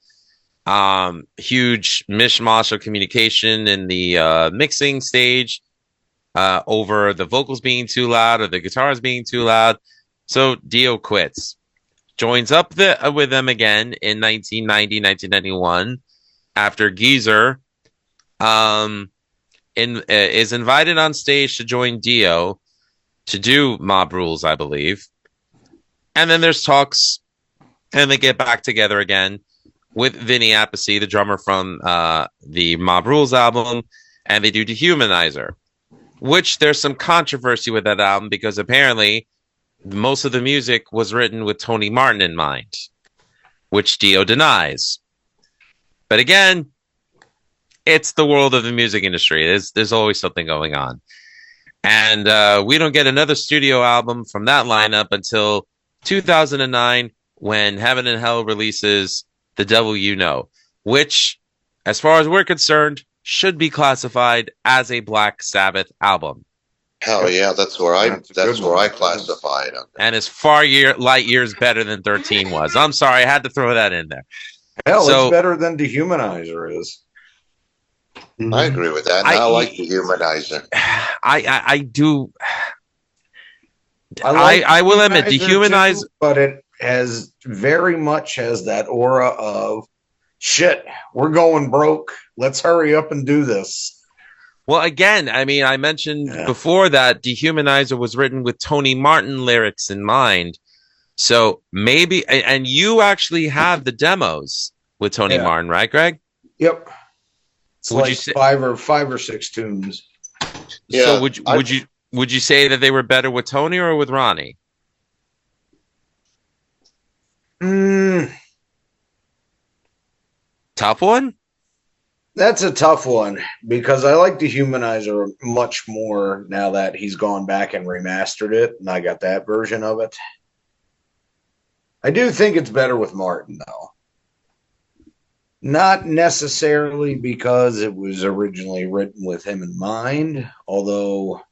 huge mishmash of communication in the mixing stage over the vocals being too loud or the guitars being too loud. So Dio quits, joins up with them again in 1990, 1991 after Geezer is invited on stage to join Dio to do Mob Rules, I believe. And then there's talks, and they get back together again with Vinny Appice, the drummer from the Mob Rules album, and they do Dehumanizer, which there's some controversy with that album because apparently most of the music was written with Tony Martin in mind, which Dio denies. But again, it's the world of the music industry. There's always something going on. And we don't get another studio album from that lineup until 2009 when Heaven and Hell releases The Devil You Know, which, as far as we're concerned, should be classified as a Black Sabbath album. Hell yeah, that's where I classify it. And it's far light years better than 13 was. I'm sorry, I had to throw that in there. Hell, it's better than Dehumanizer is. I agree with that. I like Dehumanizer. I do. Like I will admit Dehumanizer, but it has very much has that aura of shit. We're going broke. Let's hurry up and do this. Well, again, I mean, I mentioned before that Dehumanizer was written with Tony Martin lyrics in mind. So maybe, and you actually have the demos with Tony Martin, right, Greg? Yep. It's would like you say, five or six tunes. Yeah. So would you say that they were better with Tony or with Ronnie? Tough one? That's a tough one because I like Dehumanizer much more now that he's gone back and remastered it and I got that version of it. I do think it's better with Martin, though. Not necessarily because it was originally written with him in mind, although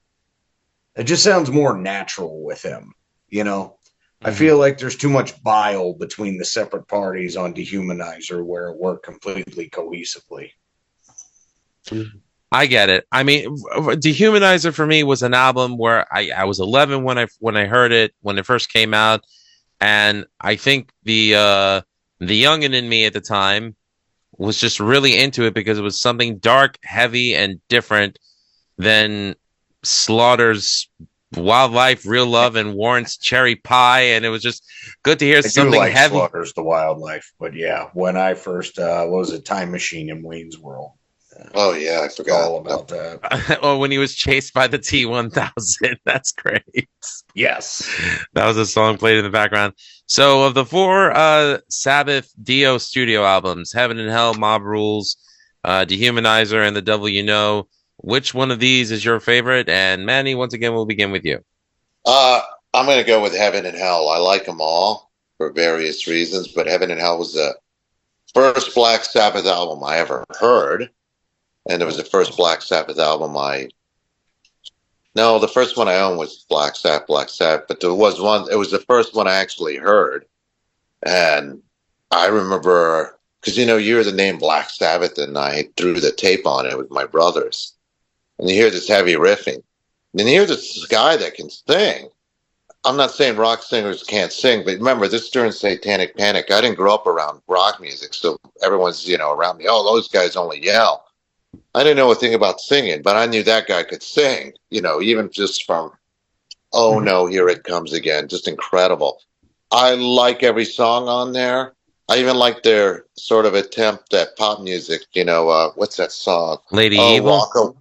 it just sounds more natural with him, you know? I feel like there's too much bile between the separate parties on Dehumanizer where it worked completely cohesively. I get it. I mean, Dehumanizer for me was an album where I was 11 when I heard it, when it first came out. And I think the youngin' in me at the time was just really into it because it was something dark, heavy, and different than Slaughter's Wildlife, Real Love, and Warrant's Cherry Pie. And it was just good to hear something heavy. Slaughter's The Wildlife, but yeah, when I first what was it, Time Machine in Wayne's World. Oh yeah, I forgot all about that. Oh, when he was chased by the T-1000, that's great. Yes, that was a song played in the background. So, of the 4 Sabbath Dio studio albums, Heaven and Hell, Mob Rules, Dehumanizer, and The Devil You Know, which one of these is your favorite? And Manny, once again, we'll begin with you. I'm going to go with Heaven and Hell. I like them all for various reasons, but Heaven and Hell was the first Black Sabbath album I ever heard. And it was the first Black Sabbath album the first one I owned was Black Sabbath, but there was one, it was the first one I actually heard. And I remember, because, you hear the name Black Sabbath and I threw the tape on it with my brothers. And you hear this heavy riffing. And then you hear this guy that can sing. I'm not saying rock singers can't sing, but remember, this is during Satanic Panic. I didn't grow up around rock music, so everyone's, around me, oh, those guys only yell. I didn't know a thing about singing, but I knew that guy could sing, even just from, oh no, here it comes again. Just incredible. I like every song on there. I even like their sort of attempt at pop music. What's that song? Lady Evil?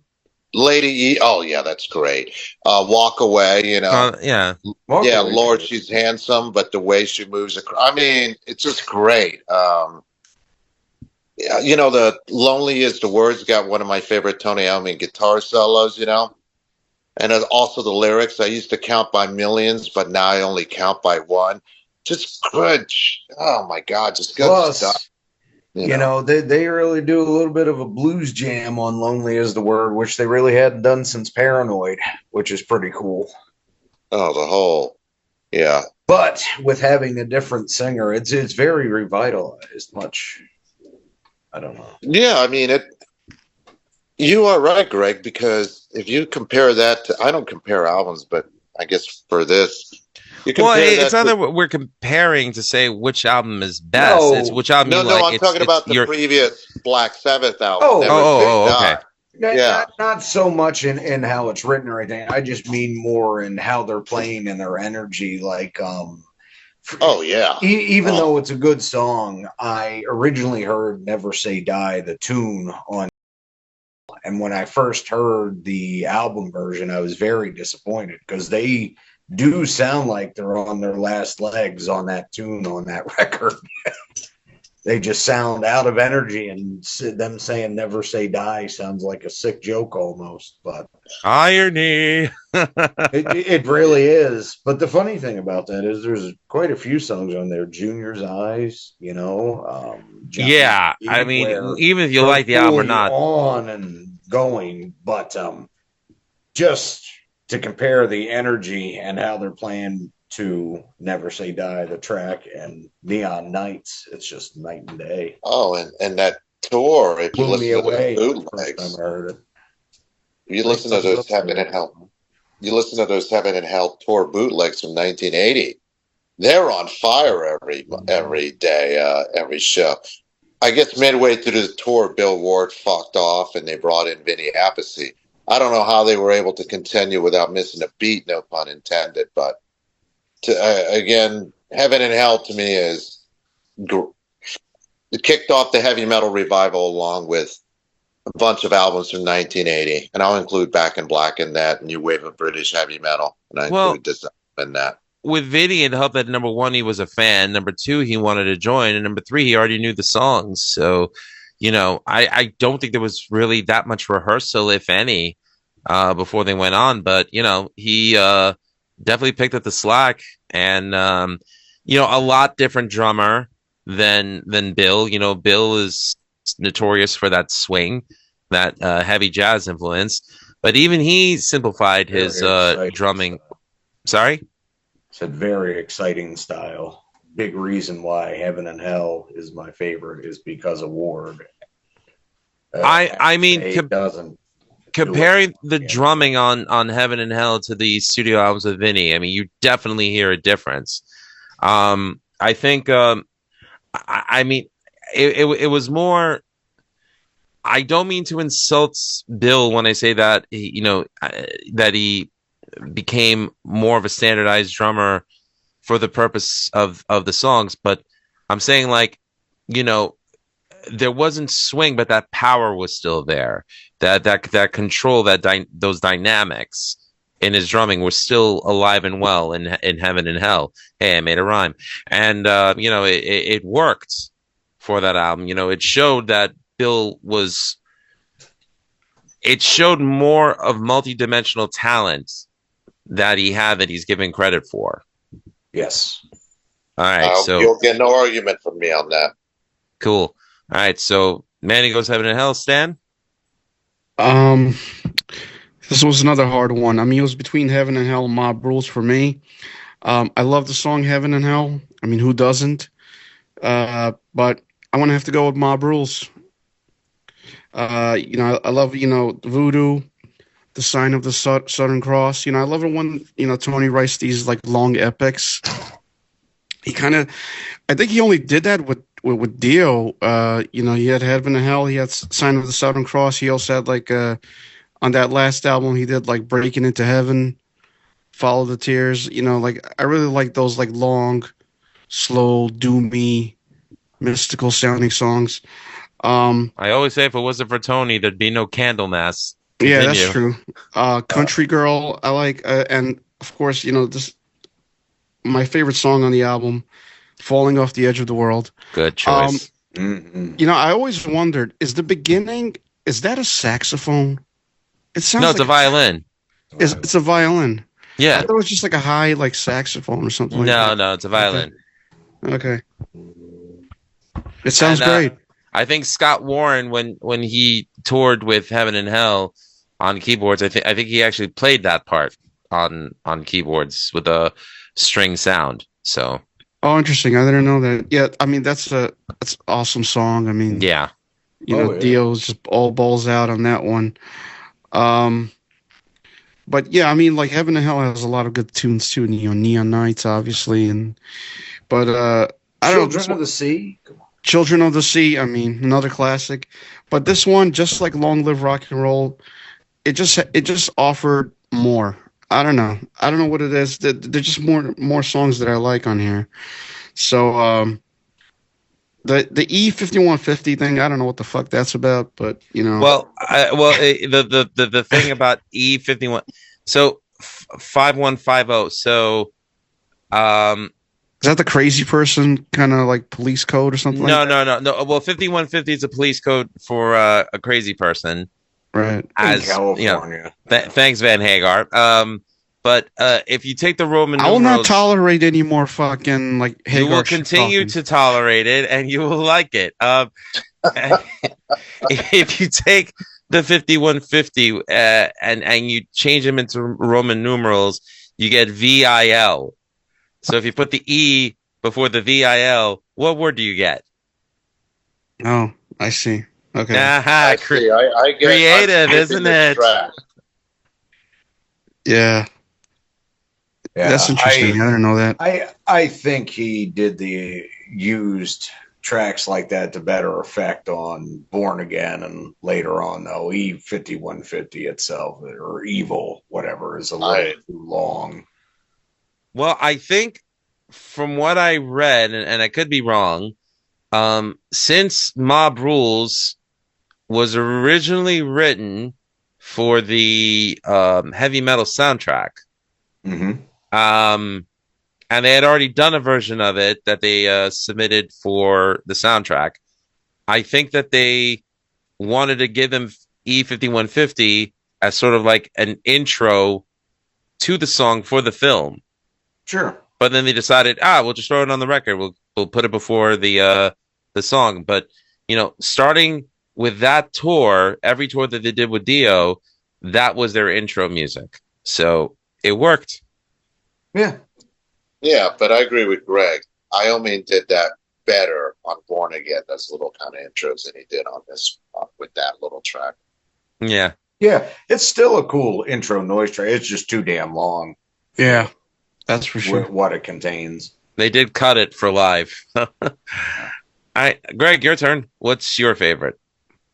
Lady E. Oh, yeah, that's great. Walk Away, yeah. Yeah, Lord, she's handsome, but the way she moves. I mean, it's just great. Yeah, the Lonely Is the Words got one of my favorite Tony Iommi guitar solos, and also the lyrics. I used to count by millions, but now I only count by one. Just good. Oh my God, just good stuff. You know, they really do a little bit of a blues jam on Lonely is the Word, which they really hadn't done since Paranoid, which is pretty cool. Oh, the whole, yeah. But with having a different singer, it's very revitalized. Much, I don't know. Yeah, I mean, you are right, Greg, because if you compare that to, I don't compare albums, but I guess for this, you compare it's not that we're comparing to say which album is best. No. It's which album No, you no, like. I'm talking about the previous Black Sabbath album. Oh, okay. Yeah. Not so much in how it's written or anything. I just mean more in how they're playing and their energy. Like, oh yeah. Even though it's a good song, I originally heard "Never Say Die" the tune on, and when I first heard the album version, I was very disappointed because they do sound like they're on their last legs on that tune on that record. They just sound out of energy, and them saying "Never Say Die" sounds like a sick joke almost. But irony. it really is. But the funny thing about that is there's quite a few songs on there. Junior's Eyes, you know. Yeah, I mean, even if you like the album or not, on and going, but just to compare the energy and how they're playing to Never Say Die, the track, and Neon Nights, it's just night and day. Oh, and that tour, if you Blew me listen to away those the first bootlegs, time I heard it. you listen to those Heaven and Hell. You listen to those Heaven and Hell tour bootlegs from 1980. They're on fire every day, every show. I guess midway through the tour, Bill Ward fucked off, and they brought in Vinny Appice. I don't know how they were able to continue without missing a beat, no pun intended. But again, Heaven and Hell to me is it kicked off the heavy metal revival along with a bunch of albums from 1980, and I'll include Back in Black in that, New Wave of British heavy metal, and I include this in that. With Vinny, it helped that number one, he was a fan. Number two, he wanted to join, and number three, he already knew the songs. So, you know, I don't think there was really that much rehearsal, if any, before they went on. But you know, he definitely picked up the slack, and you know, a lot different drummer than Bill. You know, Bill is notorious for that swing, that heavy jazz influence, but even he simplified his drumming. Sorry? Said very exciting style. Big reason why Heaven and Hell is my favorite is because of Ward. I mean, comparing the Yeah. drumming on Heaven and Hell to the studio albums of Vinny, I mean, you definitely hear a difference. I think, I mean, it was more. I don't mean to insult Bill when I say that you know that he became more of a standardized drummer for the purpose of the songs, but I'm saying, like, you know, there wasn't swing, but that power was still there. That control, those dynamics in his drumming were still alive and well in Heaven and Hell. Hey, I made a rhyme, and you know, it worked for that album. You know, it showed that Bill was. It showed more of multidimensional talent that he had, that he's given credit for. Yes. All right, so you'll get no argument from me on that. Cool. All right, so Manny goes Heaven and Hell. Stan? This was another hard one. I mean, it was between Heaven and Hell and Mob Rules for me. I love the song Heaven and Hell. I mean, who doesn't? But I want to have to go with Mob Rules. You know, I love, you know, Voodoo, the Sign of the Southern Cross. You know, I love it when, you know, Tony writes these like long epics. He kind of, I think he only did that with Dio. You know, he had Heaven and Hell. He had Sign of the Southern Cross. He also had like on that last album he did like Breaking Into Heaven, Follow the Tears. You know, like I really like those like long, slow, doomy, mystical sounding songs. I always say if it wasn't for Tony, there'd be no Candlemass. Yeah, that's true. Country Girl, I like, and of course, you know, this my favorite song on the album, Falling Off the Edge of the World. Good choice. You know, I always wondered, is that a saxophone? It sounds no, it's like a violin. It's a violin. Yeah. I thought it was just like a high like saxophone or something like that. No, it's a violin. Okay. It sounds great. I think Scott Warren, when he toured with Heaven and Hell on keyboards, I think he actually played that part on keyboards with a string sound. So Oh, interesting. I didn't know that. Yeah, I mean that's an awesome song. I mean, yeah, Dio's just all balls out on that one. But yeah, I mean, like Heaven and Hell has a lot of good tunes too. Neon Nights, obviously, but I don't know. Children of the Sea. Children of the Sea. I mean, another classic. But this one, just like Long Live Rock and Roll, it just offered more. I don't know what it is. There's just more songs that I like on here. So the E5150 thing, I don't know what the fuck that's about, but Well, the thing about E51, so 5150. So, is that the crazy person kind of like police code or something? No. Well, 5150 is a police code for a crazy person, right? In California. Thanks, Van Hagar. But if you take the Roman I will numerals, not tolerate any more fucking like Hagar. You will continue to tolerate it, and you will like it. If you take the 5150 and you change them into Roman numerals, you get VIL. So if you put the E before the VIL, what word do you get? Oh, I see. Okay. I get creative, isn't it? Yeah. That's interesting. I didn't know that. I think he did used tracks like that to better effect on Born Again, and later on though E5150 itself, or Evil, whatever, is a little too long. Well, I think from what I read, and I could be wrong, since Mob Rules was originally written for the heavy metal soundtrack, and they had already done a version of it that they submitted for the soundtrack, I think that they wanted to give them E5150 as sort of like an intro to the song for the film. Sure. But then they decided, we'll just throw it on the record. We'll put it before the song. But starting with that tour, every tour that they did with Dio, that was their intro music. So it worked. Yeah. Yeah, but I agree with Greg. Iommi did that better on Born Again. Those little kind of intros than he did on this with that little track. Yeah. Yeah, it's still a cool intro noise track. It's just too damn long. Yeah. That's for sure. What it contains. They did cut it for live. All right, Greg, your turn. What's your favorite?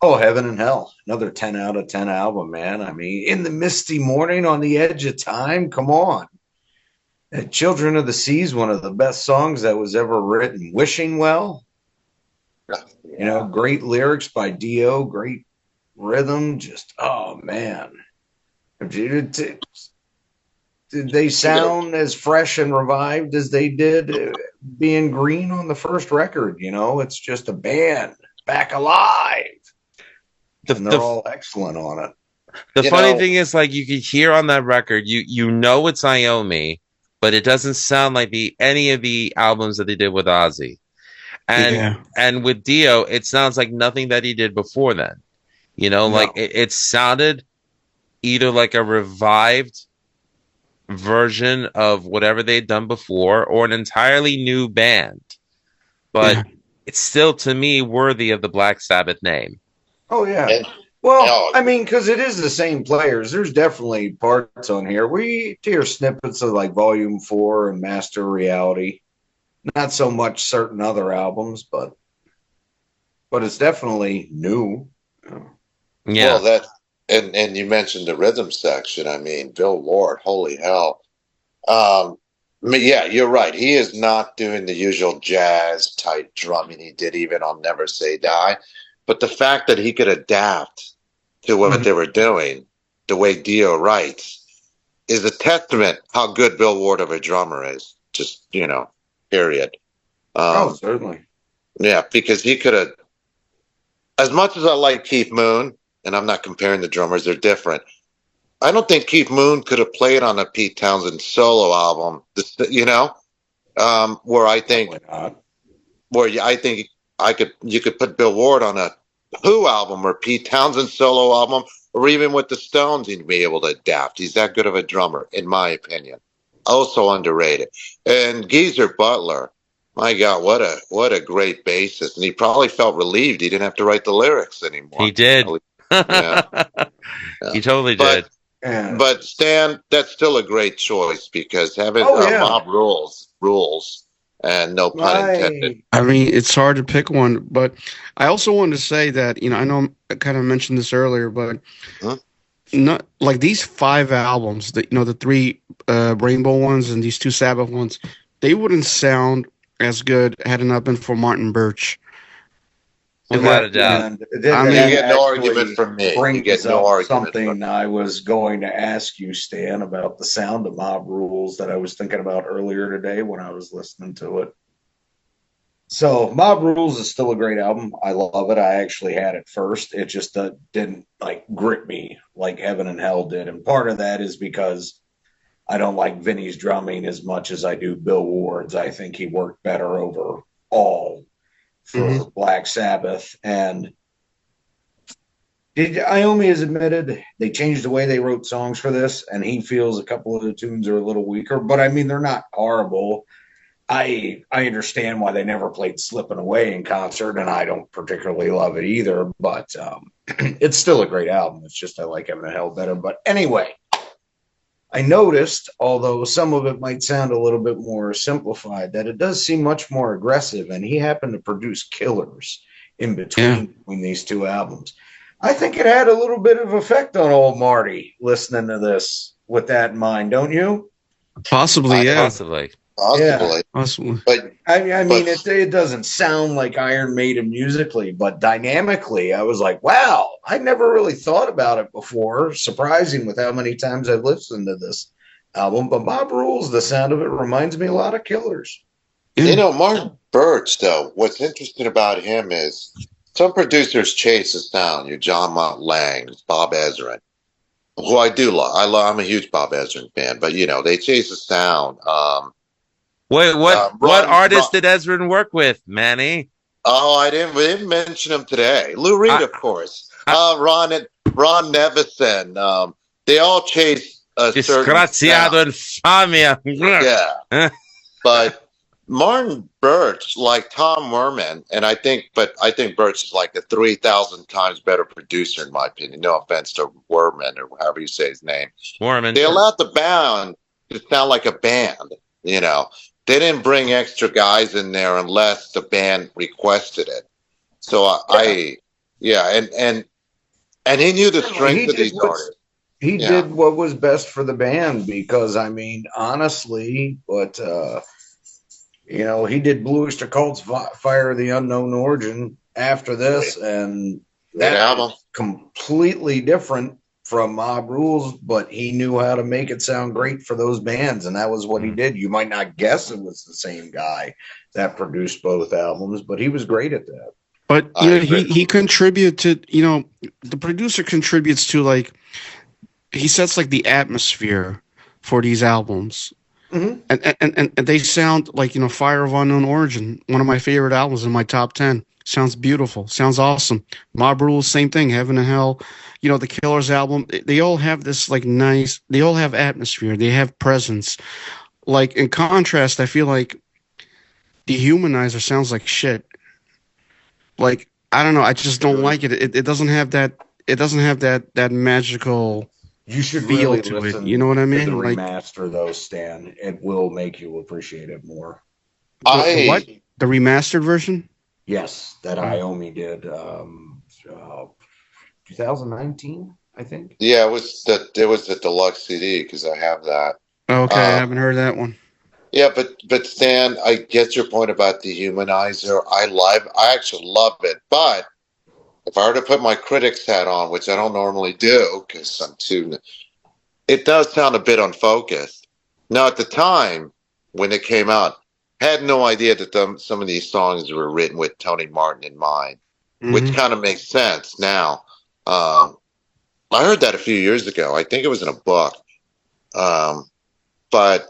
Oh, Heaven and Hell. Another 10 out of 10 album, man. I mean, In the Misty Morning, On the Edge of Time. Come on. Children of the Sea is one of the best songs that was ever written. Wishing Well. Yeah. Great lyrics by Dio. Great rhythm. Just, oh, man. Did they sound as fresh and revived as they did being Green on the first record? It's just a band back alive. And they're all excellent on it. The funny thing is, like, you could hear on that record, you know it's Iommi, but it doesn't sound like any of the albums that they did with Ozzy. And with Dio, it sounds like nothing that he did before then. Like it sounded either like a revived version of whatever they'd done before or an entirely new band, but it's still, to me, worthy of the Black Sabbath name. Oh yeah. I mean, because it is the same players. There's definitely parts on here. We hear snippets of like Volume 4 and Master Reality. Not so much certain other albums, but it's definitely new. Yeah. Well, and you mentioned the rhythm section. I mean, Bill Ward, holy hell. Yeah, you're right. He is not doing the usual jazz type drumming he did even on Never Say Die. But the fact that he could adapt to what they were doing, the way Dio writes, is a testament how good Bill Ward of a drummer is. Just, period. Certainly. Yeah, because he could have, as much as I like Keith Moon, and I'm not comparing the drummers, they're different. I don't think Keith Moon could have played on a Pete Townsend solo album, where I think you could put Bill Ward on a Who album or Pete Townsend solo album, or even with the Stones, he'd be able to adapt. He's that good of a drummer, in my opinion. Also underrated. And Geezer Butler, my God, what a great bassist. And he probably felt relieved he didn't have to write the lyrics anymore. He did. Yeah. He totally But, did. but Stan, that's still a great choice because having Mob rules, and no pun intended. I mean, it's hard to pick one, but I also wanted to say that, I know I kind of mentioned this earlier, but not like these 5 albums, the 3 Rainbow ones and these 2 Sabbath ones, they wouldn't sound as good had it not been for Martin Birch. Without a doubt. You get no argument from me. You get no argument something I was going to ask you, Stan, about the sound of Mob Rules that I was thinking about earlier today when I was listening to it. So Mob Rules is still a great album. I love it. I actually had it first. It just didn't grip me like Heaven and Hell did. And part of that is because I don't like Vinny's drumming as much as I do Bill Ward's. I think he worked better overall for Black Sabbath. And Iommi has admitted they changed the way they wrote songs for this, and he feels a couple of the tunes are a little weaker, but I mean, they're not horrible. I understand why they never played Slippin' Away in concert, and I don't particularly love it either, but it's still a great album. It's just I like Heaven and Hell better. But anyway, I noticed, although some of it might sound a little bit more simplified, that it does seem much more aggressive, and he happened to produce killers in between these 2 albums. I think it had a little bit of effect on old Marty listening to this with that in mind, don't you? Possibly, yeah. Possibly. Possibly. But I mean, it doesn't sound like Iron Maiden musically, but dynamically, I was like, wow, I never really thought about it before. Surprising with how many times I've listened to this album. But Mob Rules, the sound of it reminds me a lot of Killers. Martin Birch, though, what's interesting about him is some producers chase us down. Your John Mott Lang, Bob Ezrin, who I do love. I'm a huge Bob Ezrin fan, but they chase us down. Wait, what artist did Ezrin work with, Manny? Oh, we didn't mention him today. Lou Reed, of course. Ron Nevison. They all chase a Disgraziado infamia. Yeah. But Martin Birch, like Tom Werman, and I think Birch is like a 3,000 times better producer in my opinion. No offense to Werman or however you say his name. Werman. They allowed the band to sound like a band. They didn't bring extra guys in there unless the band requested it. So and he knew the strength of these artists. He did what was best for the band because, I mean, honestly, but he did Bluish to Cult's Fire of the Unknown Origin after this, and that album completely different from Mob Rules, but he knew how to make it sound great for those bands, and that was what he did. You might not guess it was the same guy that produced both albums, but he was great at that. But he contributed to, the producer contributes to he sets the atmosphere for these albums. Mm-hmm. And they sound like, Fire of Unknown Origin, one of my favorite albums in my top 10. Sounds beautiful. Sounds awesome. Mob Rules, same thing. Heaven and Hell. The Killers album. They all have this nice. They all have atmosphere. They have presence. In contrast, I feel like Dehumanizer sounds like shit. I don't know. I just don't like it. It doesn't have that. It doesn't have that magical. You should feel really to listen it. You know what I mean? To the remaster, though, Stan. It will make you appreciate it more. What? The remastered version? Yes, that Iommi did. 2019, I think. Yeah, it was the deluxe CD because I have that. Okay, I haven't heard that one. Yeah, but Stan, I get your point about Dehumanizer. I actually love it, but if I were to put my critic's hat on, which I don't normally do because it does sound a bit unfocused. Now, at the time when it came out, I had no idea that some of these songs were written with Tony Martin in mind, which kind of makes sense now. I heard that a few years ago. I think it was in a book. But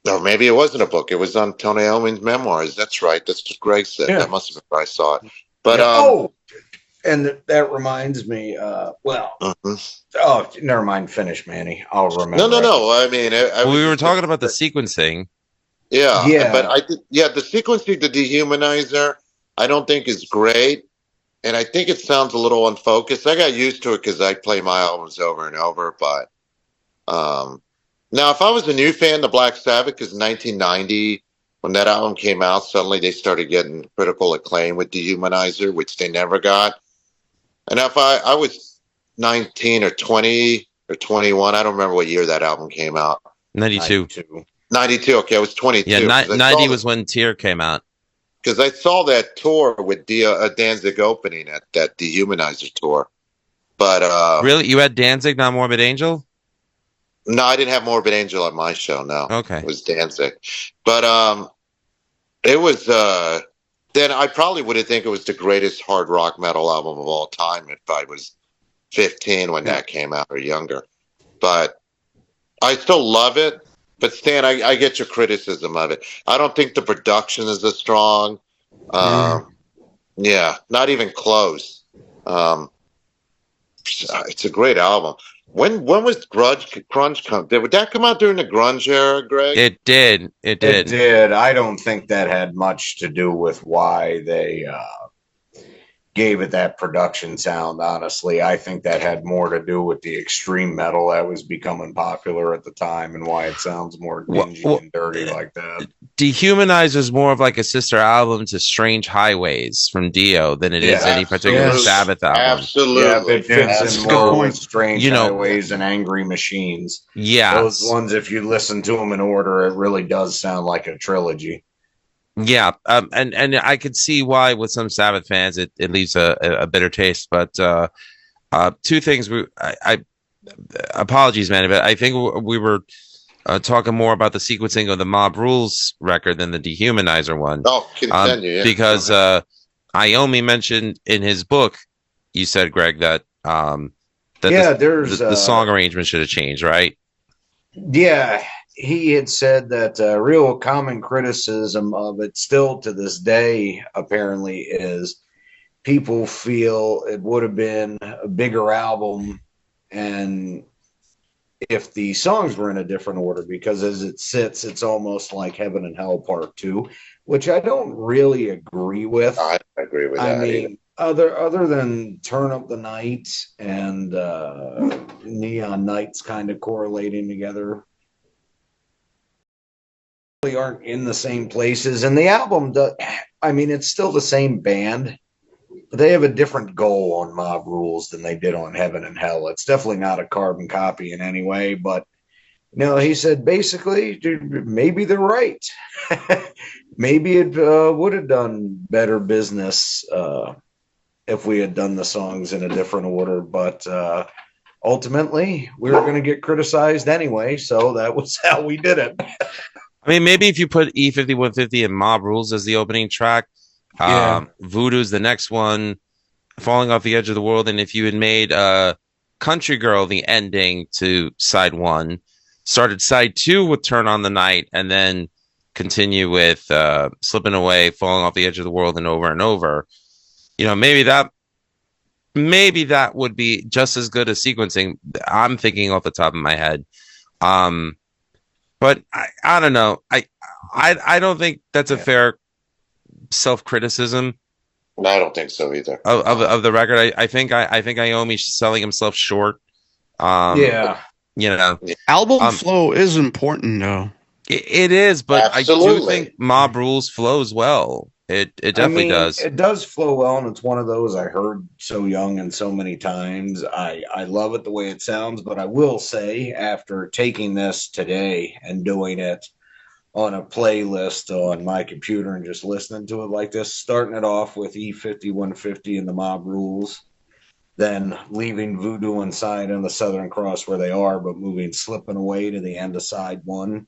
Or maybe it wasn't a book. It was on Tony Iommi's memoirs. That's right. That's what Greg said. Yeah. That must have been where I saw it. But Yeah. And that reminds me. mhm. Oh, never mind. Finish, Manny. I'll remember. No. I mean, We were talking about the sequencing. Yeah, Yeah. but the sequencing, the dehumanizer, I don't think is great, and I think it sounds a little unfocused. I got used to it because I play my albums over and over. But now, if I was a new fan of Black Sabbath, because 1990, when that album came out, suddenly they started getting critical acclaim with Dehumanizer, which they never got. And if I was 19 or 20 or 21, I don't remember what year that album came out. 92. 92. Okay, I was 22. Yeah, 90 was when Tear came out. Because I saw that tour with Danzig opening at that Dehumanizer tour. But Really? You had Danzig, not Morbid Angel? no, I didn't have Morbid Angel at my show. No, Okay. It was Danzig. But it was. Then I probably wouldn't think it was the greatest hard rock metal album of all time if I was 15 when that came out or younger. But I still love it. But Stan, I get your criticism of it. I don't think the production is as strong. Yeah, not even close. It's a great album. When was Grunge come? Would that come out during the grunge era, Greg? It did. It did. I don't think that had much to do with why they gave it that production sound, honestly. I think that had more to do with the extreme metal that was becoming popular at the time and why it sounds more dingy and dirty like that. Dehumanizer is more of like a sister album to Strange Highways from Dio than it is any particular Sabbath album. Absolutely. Yeah, it fits in more with Strange You know- Highways and Angry Machines. Yeah. Those ones, if you listen to them in order, it really does sound like a trilogy. Yeah, and I could see why with some Sabbath fans it leaves a bitter taste. But two things. I apologies, man, but I think we were talking more about the sequencing of the Mob Rules record than the Dehumanizer one. Oh, continue, yeah. Because Iommi mentioned in his book, you said, Greg, that the song arrangement should have changed, right? Yeah. He had said that real common criticism of it still to this day apparently is people feel it would have been a bigger album and if the songs were in a different order, because as it sits, it's almost like Heaven and Hell Part 2, which I don't really agree with. I agree with that. I mean, other than Turn Up the Night and Neon Nights kind of correlating together, aren't in the same places, and the album does. I mean, it's still the same band, but they have a different goal on Mob Rules than they did on Heaven and Hell. It's definitely not a carbon copy in any way, but he said basically, dude, maybe they're right. Maybe it would have done better business if we had done the songs in a different order, but ultimately we were going to get criticized anyway, so that was how we did it. I mean, maybe if you put E5150 and Mob Rules as the opening track, Voodoo's the next one, Falling Off the Edge of the World, and if you had made Country Girl the ending to side 1, started side 2 with Turn on the Night, and then continue with Slipping Away, Falling Off the Edge of the World, and Over, maybe that would be just as good as sequencing. I'm thinking off the top of my head. But I don't know. I don't think that's a fair self-criticism. No, I don't think so either. Of the record, I think Iommi's selling himself short. Yeah. Album flow is important, though. It is, but absolutely. I do think Mob Rules flows well. It definitely does. It does flow well, and it's one of those I heard so young and so many times. I love it the way it sounds, but I will say after taking this today and doing it on a playlist on my computer and just listening to it like this, starting it off with E5150 and the Mob Rules, then leaving Voodoo and Side and the Southern Cross where they are, but Slipping Away to the end of side 1,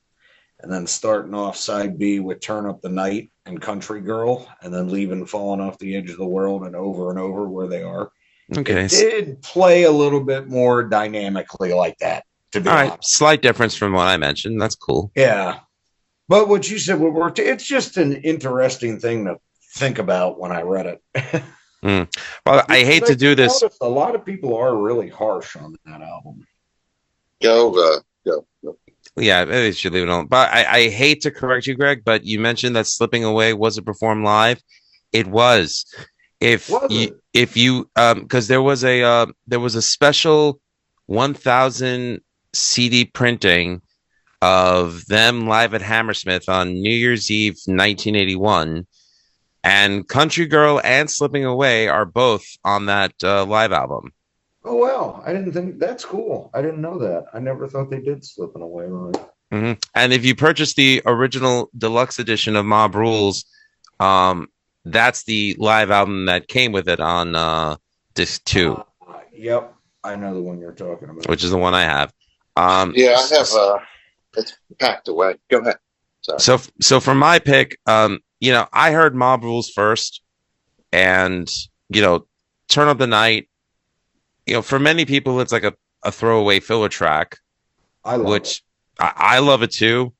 and then starting off side B with Turn Up the Night and Country Girl, and then leaving Falling Off the Edge of the World and Over where they are. Okay. It did play a little bit more dynamically like that, to be honest. Slight difference from what I mentioned. That's cool. Yeah. But what you said would work. It's just an interesting thing to think about when I read it. Mm. Well, I Because hate I to do did this. notice a lot of people are really harsh on that album. Go. Yeah, maybe I should leave it alone. But I hate to correct you, Greg, but you mentioned that Slipping Away wasn't performed live. It was. Was it? If you because there was a special 1,000 CD printing of them live at Hammersmith on New Year's Eve 1981, and Country Girl and Slipping Away are both on that live album. Oh wow! I didn't think that's cool. I didn't know that. I never thought they did Slipping Away. Right? And if you purchase the original deluxe edition of Mob Rules, um, that's the live album that came with it on disc 2, Yep, I know the one you're talking about. which is the one I have. Yeah, I have. It's packed away. Go ahead. Sorry. So for my pick, I heard Mob Rules first, and Turn Up the Night. For many people, it's like a throwaway filler track, I love which it. I love it too.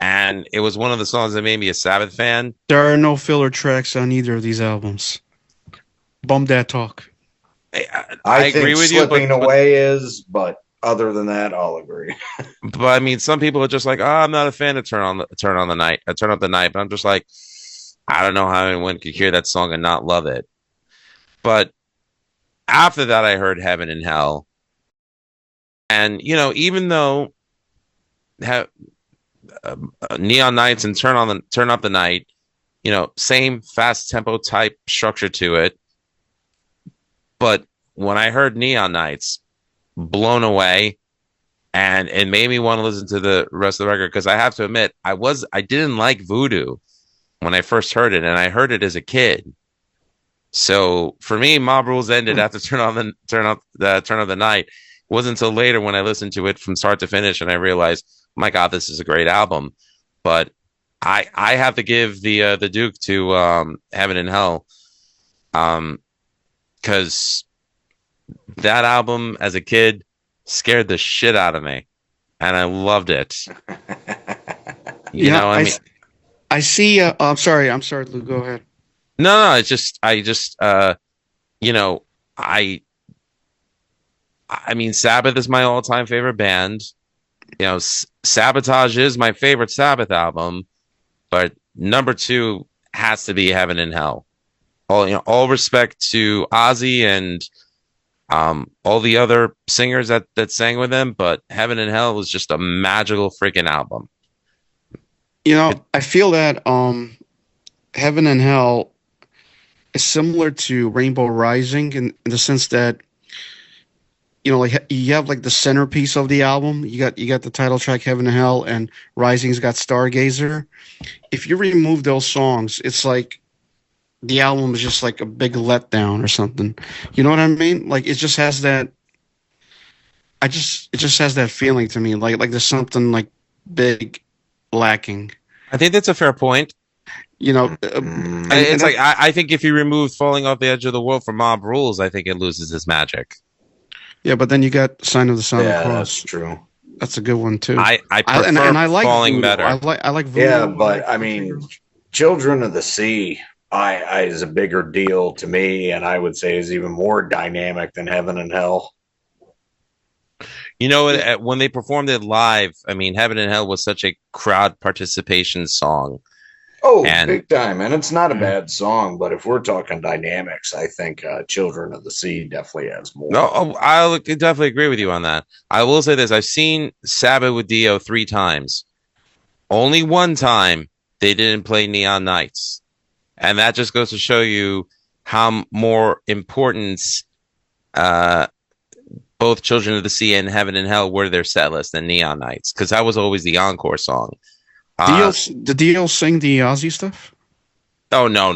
And it was one of the songs that made me a Sabbath fan. There are no filler tracks on either of these albums. Bum that talk. I agree think with you, Slipping Away is, but other than that, I'll agree. but I mean, some people are just like, oh, I'm not a fan of Turn on the Night. Turn Up the Night, but I'm just like, I don't know how anyone could hear that song and not love it. But after that, I heard Heaven and Hell, and even though Neon Nights and Turn Up the Night, same fast tempo type structure to it. But when I heard Neon Nights, blown away, and it made me want to listen to the rest of the record, because I have to admit, I didn't like Voodoo when I first heard it, and I heard it as a kid. So for me, Mob Rules ended after Turn Up the Night. It wasn't until later when I listened to it from start to finish and I realized, my God, this is a great album. But I have to give the Duke to Heaven and Hell, because that album as a kid scared the shit out of me, and I loved it. I see. I'm sorry, Lou. Go ahead. No, it's just I mean, Sabbath is my all-time favorite band. Sabotage is my favorite Sabbath album, but number 2 has to be Heaven and Hell. All respect to Ozzy and all the other singers that sang with him, but Heaven and Hell was just a magical freaking album. I feel that Heaven and Hell is similar to Rainbow Rising in the sense that like you have like the centerpiece of the album. You got the title track Heaven and Hell, and Rising's got Stargazer. If you remove those songs, it's like the album is just like a big letdown or something. You know what I mean? Like it just has that. It just has that feeling to me, like there's something like big lacking. I think that's a fair point. I think if you remove Falling Off the Edge of the World from Mob Rules, I think it loses its magic. Yeah, but then you got Sign of the Southern Cross. That's true. That's a good one too. I prefer I like Falling Voodoo. better. I like Voodoo. Yeah, but I mean, Children of the Sea, I is a bigger deal to me, and I would say is even more dynamic than Heaven and Hell. When they performed it live, I mean, Heaven and Hell was such a crowd participation song. Oh, big time. And it's not a bad song, but if we're talking dynamics, I think Children of the Sea definitely has more. No, I'll definitely agree with you on that. I will say this. I've seen Sabbath with Dio 3 times. Only one time they didn't play Neon Nights. And that just goes to show you how more importance both Children of the Sea and Heaven and Hell were their set list than Neon Nights, because that was always the encore song. Did Dio sing the Ozzy stuff? Oh no.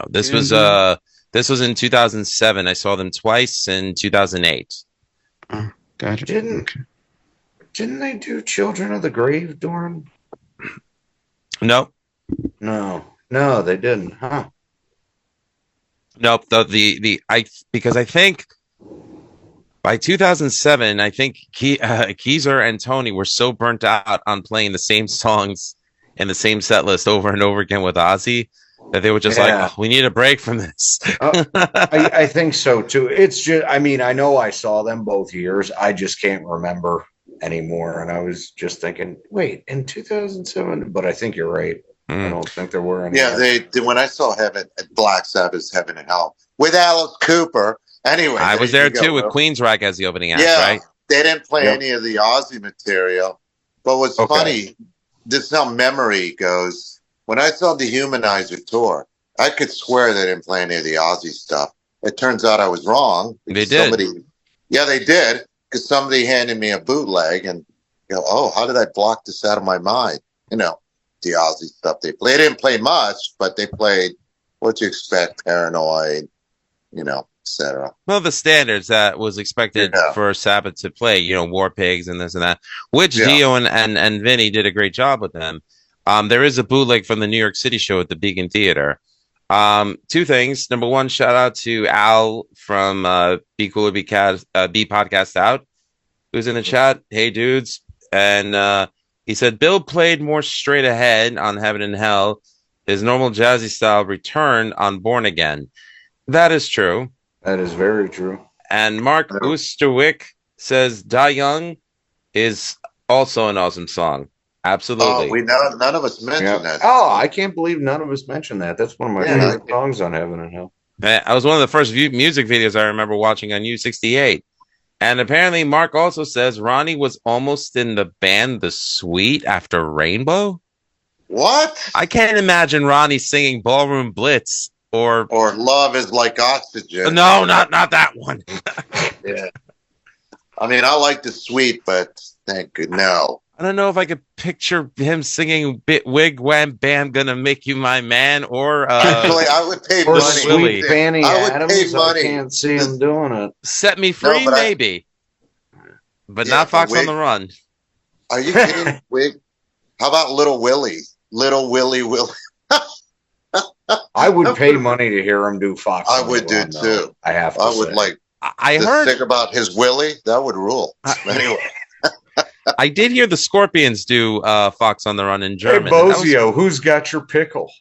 This was in 2007. I saw them twice in 2008. Oh, gotcha. Didn't they do Children of the Grave, Doran? No, they didn't, huh? nope. Because I think by 2007, I think Keezer and Tony were so burnt out on playing the same songs in the same set list over and over again with Ozzy that they were just like, oh, we need a break from this. I think so too. It's just, I mean, I know I saw them both years. I just can't remember anymore. And I was just thinking, wait, in 2007, but I think you're right. I don't think there were any. Yeah, they did. When I saw Black Sabbath's Heaven and Hell with Alice Cooper. Anyway, I was there too with Queensryche as the opening act, right? They didn't play any of the Ozzy material. But what's funny, this is how memory goes. When I saw the Humanizer tour, I could swear they didn't play any of the Ozzy stuff. It turns out I was wrong. They did. They did, because somebody handed me a bootleg and you know, oh, how did I block this out of my mind? You know, the Ozzy stuff they played. They didn't play much, but they played what you expect, Paranoid, you know, etc. Well, the standards that was expected for Sabbath to play, you know, War Pigs and this and that, which Dio and Vinny did a great job with them. There is a bootleg from the New York City show at the Beacon Theater. Two things. Number one, shout out to Al from Be Cool or Be Podcast Out, who's in the chat. Hey, dudes. And he said, Bill played more straight ahead on Heaven and Hell. His normal jazzy style returned on Born Again. That is true. That is very true. And Mark Oosterwick says, Die Young is also an awesome song. Absolutely. Oh, none of us mentioned that. Oh, I can't believe none of us mentioned that. That's one of my favorite songs on Heaven and Hell. I was one of the first music videos I remember watching on U68. And apparently Mark also says Ronnie was almost in the band The Sweet after Rainbow. What? I can't imagine Ronnie singing Ballroom Blitz or Love is Like Oxygen. No, not that one. Yeah. I mean, I like The Sweet, but thank good no. I don't know if I could picture him singing Wig Wham Bam Gonna Make You My Man or actually I would pay or money. Sweet Fanny Adams. Pay money. I can't see him doing it. Set Me Free, maybe. But not Fox on the Run. Are you kidding? Wig? How about Little Willie? Little Willie Willie. I would pay money to hear him do Fox. I would do too. I have to. I would like. I heard think about his Willie. That would rule. Anyway. I did hear the Scorpions do Fox on the Run in German. Hey, Bozio, who's got your pickle?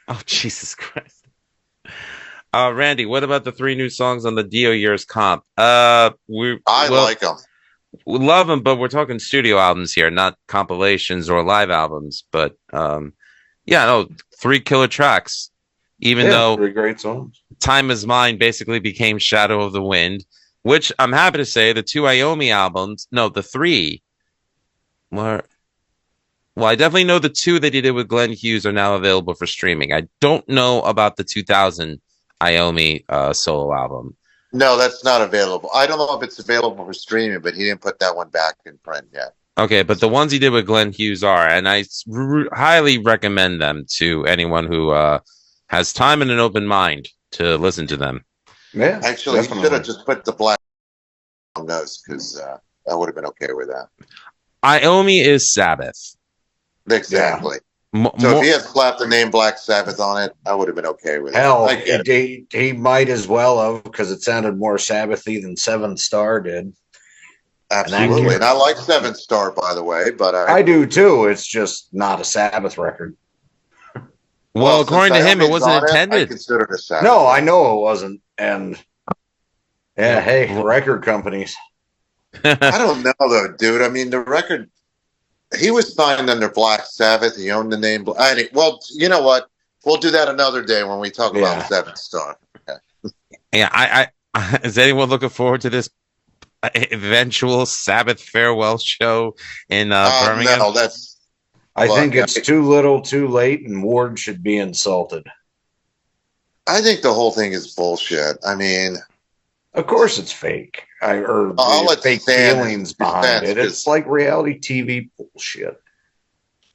Oh, Jesus Christ. Randy, what about the 3 new songs on the Dio Years comp? I like them. We love them, but we're talking studio albums here, not compilations or live albums. But 3 killer tracks. Even though 3 great songs. Time Is Mine basically became Shadow of the Wind, which I'm happy to say the 2 Iommi albums, the 3 were. Well, I definitely know the 2 that he did with Glenn Hughes are now available for streaming. I don't know about the 2000 Iommi solo album. No, that's not available. I don't know if it's available for streaming, but he didn't put that one back in print yet. Okay, but the ones he did with Glenn Hughes are, and I highly recommend them to anyone who has time and an open mind to listen to them. Yeah, actually, he should have just put the black on those because I would have been okay with that. Iommi is Sabbath. Exactly. Yeah. If he had slapped the name Black Sabbath on it, I would have been okay with it. Hell, he might as well have because it sounded more Sabbathy than Seventh Star did. Absolutely. And I like Seventh Star, by the way, but I do too. It's just not a Sabbath record. Well, according to him, it wasn't intended. I consider it a Sabbath. No, I know it wasn't. And record companies. I don't know though, dude. I mean, the record, he was signed under Black Sabbath. He owned the name. Well, you know what? We'll do that another day when we talk about Seventh Star. Okay. Yeah, is anyone looking forward to this eventual Sabbath farewell show in Birmingham? No, that's. I think it's too little, too late, and Ward should be insulted. I think the whole thing is bullshit. I mean, of course it's fake. Fake feelings behind it. It's like reality TV bullshit.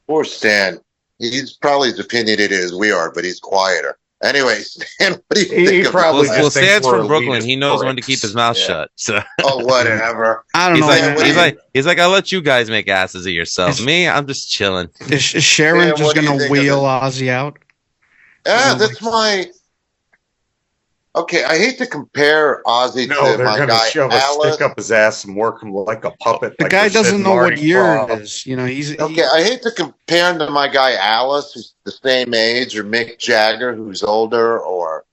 Poor Stan. He's probably as opinionated as we are, but he's quieter. Anyway, Stan, what do you think? Well, Stan's from Brooklyn. He knows when to keep his mouth shut. So. Oh, whatever. I don't know. He's like, I'll let you guys make asses of yourself. Me, I'm just chilling. Is Sharon just going to wheel Ozzy out? Yeah, that's my. Okay, I hate to compare Ozzy No, to they're my gonna guy shove a Alice. stick up his ass and work him like a puppet. The like guy they said doesn't in know what Marty year it Krofft. is. You know, Okay, I hate to compare him to my guy Alice, who's the same age, or Mick Jagger, who's older, or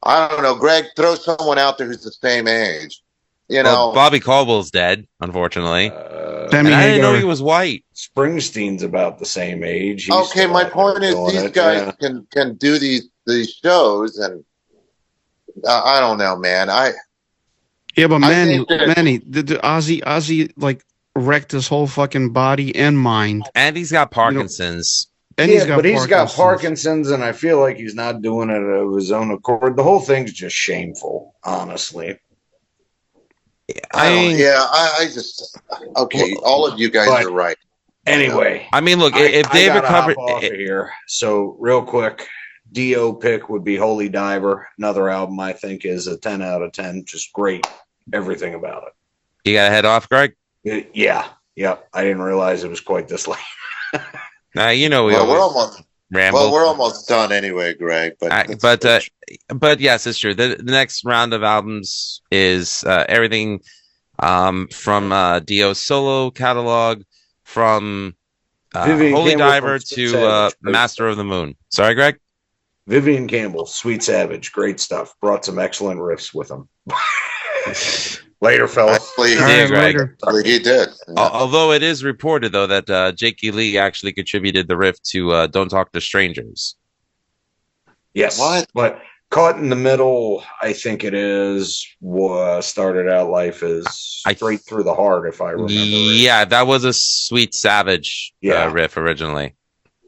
I don't know. Greg, throw someone out there who's the same age. You Well, know, Bobby Caldwell's dead, unfortunately, Sammy and I didn't know Hagar. he was white. Springsteen's about the same age. He's okay. still My out there point is, doing these it, guys yeah. can do these shows, and I don't know, man. Yeah, but I Manny, think that the Ozzy like wrecked his whole fucking body and mind. And he's got Parkinson's. And yeah, he's got but he's got Parkinson's. Parkinson's, and I feel like he's not doing it of his own accord. The whole thing's just shameful, honestly. I just okay. All of you guys But are right. anyway, I mean, look, if I David gotta hop covered, off of here. So real quick, Dio pick would be Holy Diver. Another album I think is a 10 out of 10. Just great, everything about you gotta head off, Greg. it. Yeah. I didn't realize it was quite this late. Now you know we Well, we're always almost ramble. well, we're almost done anyway, Greg. But yes, it's true. The next round of albums is everything from Dio's solo catalog, from Vivian Holy Campbell Diver from Sweet to Savage, great Master stuff. of the Moon. Sorry, Greg. Vivian Campbell, Sweet Savage, great stuff. Brought some excellent riffs with him. Later, fellas. Actually, he All right, did, Greg. later. He did. Although it is reported though that Jakey Lee actually contributed the riff to "Don't Talk to Strangers." Yes. What? But Caught in the Middle, I think it is, started out life as Straight Through the Heart, if I remember. Yeah, that was a Sweet Savage riff originally.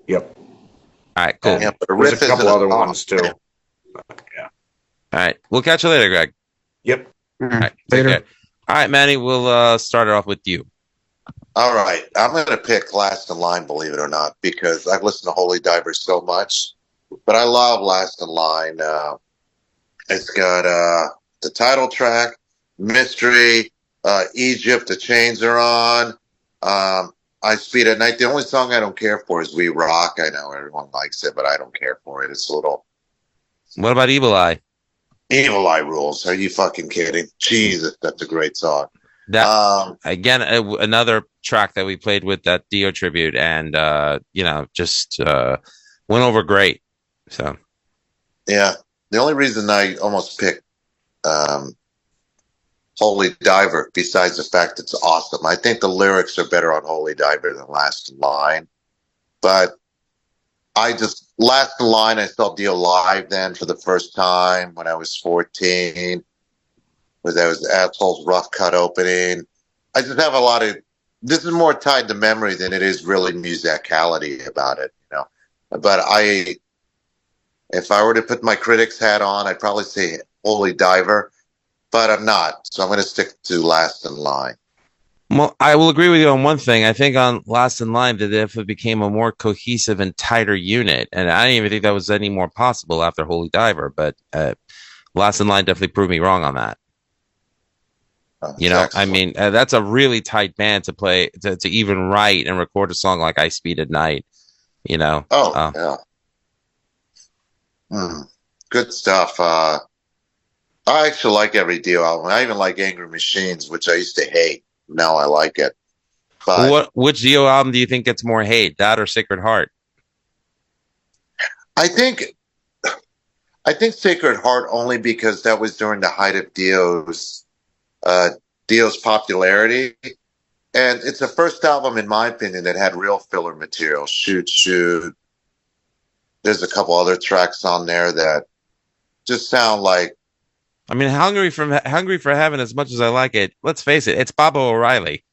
Yep. All right, cool. Yeah, but the There's riff a couple isn't other song. ones too. Yeah. All right, we'll catch you later, Greg. Yep. All All right, take later. care. All right, Manny, we'll start it off with you. All right, I'm going to pick Last in Line, believe it or not, because I've listened to Holy Diver so much. But I love Last in Line. It's got the title track, Mystery, Egypt, The Chains Are On, I Speed at Night. The only song I don't care for is We Rock. I know everyone likes it, but I don't care for it. It's a little... What about Evil Eye? Evil Eye rules. Are you fucking kidding? Jesus, that's a great song. That again, another track that we played with that Dio tribute, and just went over great. So, yeah, the only reason I almost picked Holy Diver, besides the fact it's awesome, I think the lyrics are better on Holy Diver than Last in Line. But Last in Line, I saw Dio live then for the first time when I was 14. With those Assholes Rough Cut opening. I just have a lot of... This is more tied to memory than it is really musicality about it, you know. But if I were to put my critic's hat on, I'd probably say Holy Diver, but I'm not. So I'm going to stick to Last in Line. well, I will agree with you on one thing. I think on Last in Line that if it became a more cohesive and tighter unit, and I didn't even think that was any more possible after Holy Diver, but Last in Line definitely proved me wrong on that. Excellent. I mean, that's a really tight band to play, to even write and record a song like I Speed at Night, Yeah. Good stuff. I actually like every Dio album. I even like Angry Machines, which I used to hate. Now I like it. But which Dio album do you think gets more hate, that or Sacred Heart? I think Sacred Heart only because that was during the height of Dio's popularity, and it's the first album, in my opinion, that had real filler material. Shoot, Shoot. There's a couple other tracks on there that just sound like... I mean, Hungry for Heaven, as much as I like it, let's face it, it's Bobo O'Reilly.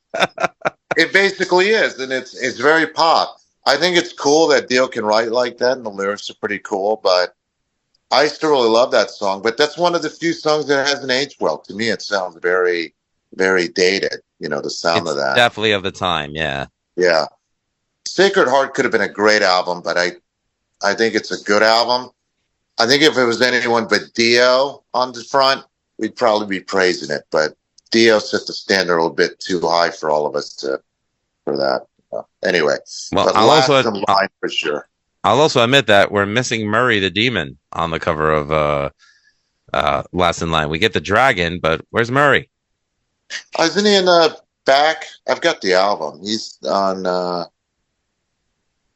It basically is, and it's very pop. I think it's cool that Dio can write like that, and the lyrics are pretty cool, but I still really love that song. But that's one of the few songs that hasn't aged well. To me, it sounds very, very dated, the sound of that. Definitely of the time, yeah. Yeah. Sacred Heart could have been a great album, but I think it's a good album. I think if it was anyone but Dio on the front, we'd probably be praising it. But Dio set the standard a little bit too high for all of us for that. Anyway, well, but Last in Line for sure. I'll also admit that we're missing Murray the Demon on the cover of last in line. We get the dragon, but where's Murray? Isn't he in the back? I've got the album. He's on.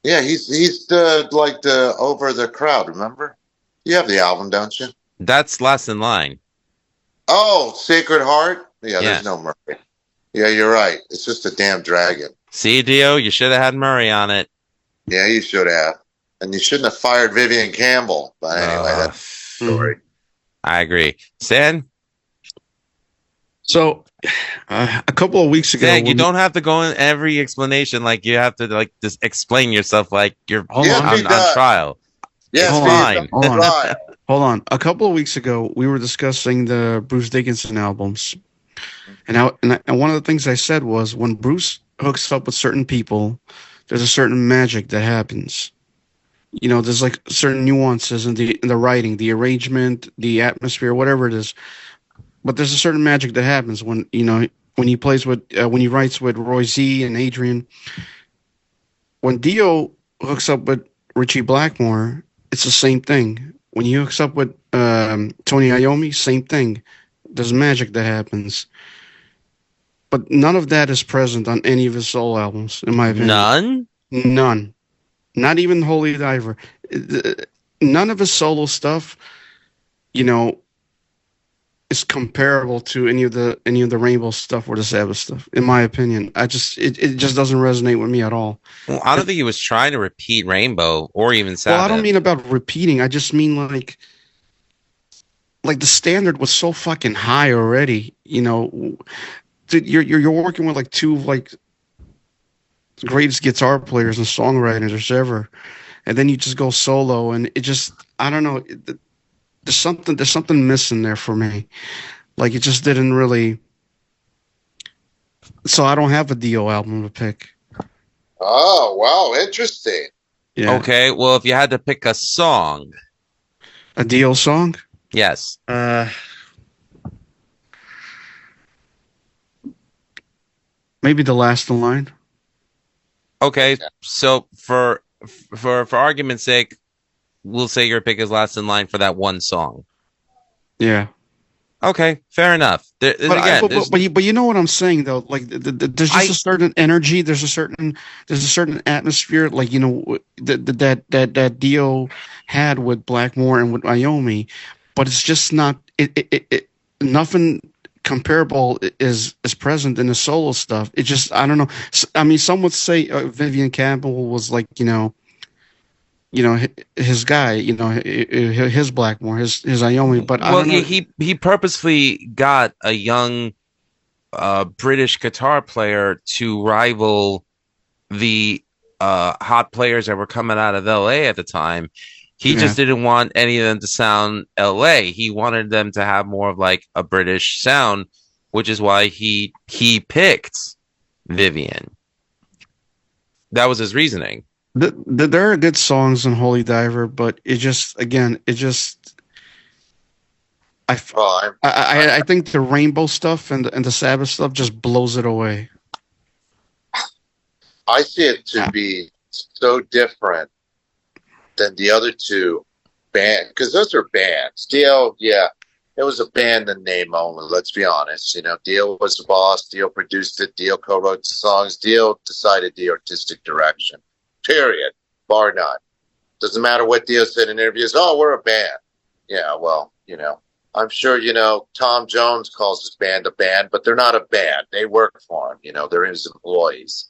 Yeah, he's the like the over the crowd. Remember? You have the album, don't you? That's last in line. Oh, Sacred Heart. Yeah, Yeah. there's no Murray. Yeah, you're right. It's just a damn dragon. See, Dio, you should have had Murray on it. Yeah, you should have. And you shouldn't have fired Vivian Campbell. But anyway, that's the story. I agree. Stan? So, a couple of weeks ago, Stan, you don't have to go in every explanation. Like, you have to, like, just explain yourself like you're on trial. Yes, hold on. A couple of weeks ago, we were discussing the Bruce Dickinson albums. And one of the things I said was when Bruce hooks up with certain people, there's a certain magic that happens. You know, there's like certain nuances in the writing, the arrangement, the atmosphere, whatever it is. But there's a certain magic that happens when he plays with when he writes with Roy Z and Adrian. When Dio hooks up with Richie Blackmore, it's the same thing. When he hooks up with Tony Iommi, same thing. There's magic that happens. But none of that is present on any of his solo albums, in my opinion. None. Not even Holy Diver. None of his solo stuff, is comparable to any of the Rainbow stuff or the Sabbath stuff, in my opinion. It just doesn't resonate with me at all. Well, I don't think he was trying to repeat Rainbow or even Sabbath. Well, I don't mean about repeating. I just mean like the standard was so fucking high already. You're working with like two of like the greatest guitar players and songwriters ever, and then you just go solo, and it just, I don't know. There's something missing there for me. Like, it just didn't really. So I don't have a Dio album to pick. Oh, wow, interesting. Yeah. Okay, well, if you had to pick a song, a Dio song, yes. Maybe The Last in Line. Okay, so for argument's sake, we'll say your pick is Last in Line for that one song. Yeah. Okay, fair enough. But you know what I'm saying though. Like, there's just a certain energy. There's a certain atmosphere. Like, that Dio had with Blackmore and with Iommi, but it's just not. Nothing comparable is present in the solo stuff. It just, I don't know. I mean, some would say Vivian Campbell was like, his guy, his Blackmore, his Iommi, but I don't know. he purposefully got a young British guitar player to rival the hot players that were coming out of LA at the time. He just didn't want any of them to sound LA. He wanted them to have more of like a British sound, which is why he picked Vivian. That was his reasoning. There are good songs in Holy Diver, but I think the Rainbow stuff and the Sabbath stuff just blows it away. I see it to be so different than the other two bands, because those are bands. Dio, yeah, it was a band in name only, let's be honest. Dio was the boss. Dio produced it. Dio co-wrote the songs. Dio decided the artistic direction. Period. Bar none. Doesn't matter what Dio said in interviews. Oh, we're a band. Yeah, well, I'm sure, Tom Jones calls his band a band, but they're not a band. They work for him. They're his employees.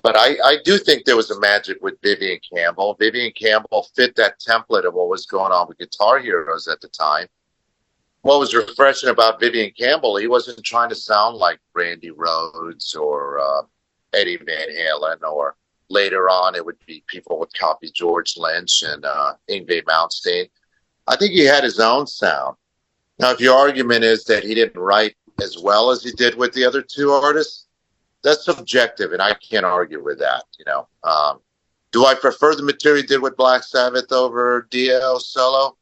But I do think there was a magic with Vivian Campbell. Vivian Campbell fit that template of what was going on with Guitar Heroes at the time. What was refreshing about Vivian Campbell, he wasn't trying to sound like Randy Rhoads or Eddie Van Halen, or later on it would be people would copy George Lynch and Yngwie Malmsteen. I think he had his own sound. Now, if your argument is that he didn't write as well as he did with the other two artists, that's subjective, and I can't argue with that. Do I prefer the material he did with Black Sabbath over Dio solo?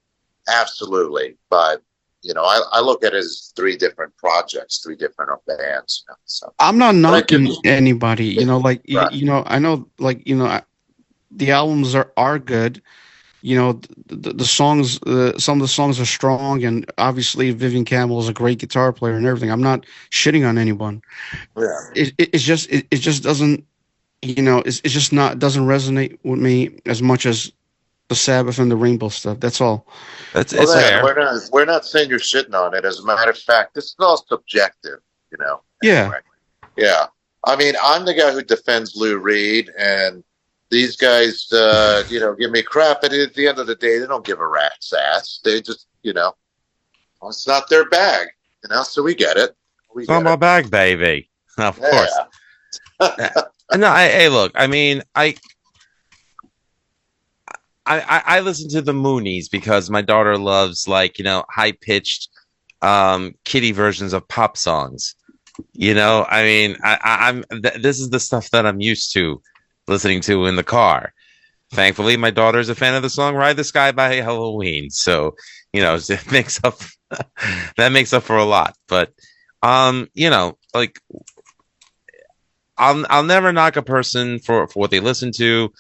Absolutely, but I look at it as three different projects, three different bands. So I'm not knocking anybody. I know, the albums are good, the songs, some of the songs are strong, and obviously Vivian Campbell is a great guitar player and everything. I'm not shitting on anyone. Yeah. It just doesn't, it's just not, doesn't resonate with me as much as the Sabbath and the Rainbow stuff. That's all. It's Well, fair. we're not saying you're shitting on it. As a matter of fact, this is all subjective, Yeah. Anyway. Yeah. I mean, I'm the guy who defends Lou Reed, and these guys, give me crap. But at the end of the day, they don't give a rat's ass. They just, it's not their bag, so we get it. It's on my bag, baby. Of course. No, hey, look, I mean, I listen to the Moonies because my daughter loves high pitched kiddie versions of pop songs. I mean, this is the stuff that I'm used to listening to in the car. Thankfully, my daughter is a fan of the song "Ride the Sky" by Halloween, so it makes up that makes up for a lot. But I'll never knock a person for what they listen to.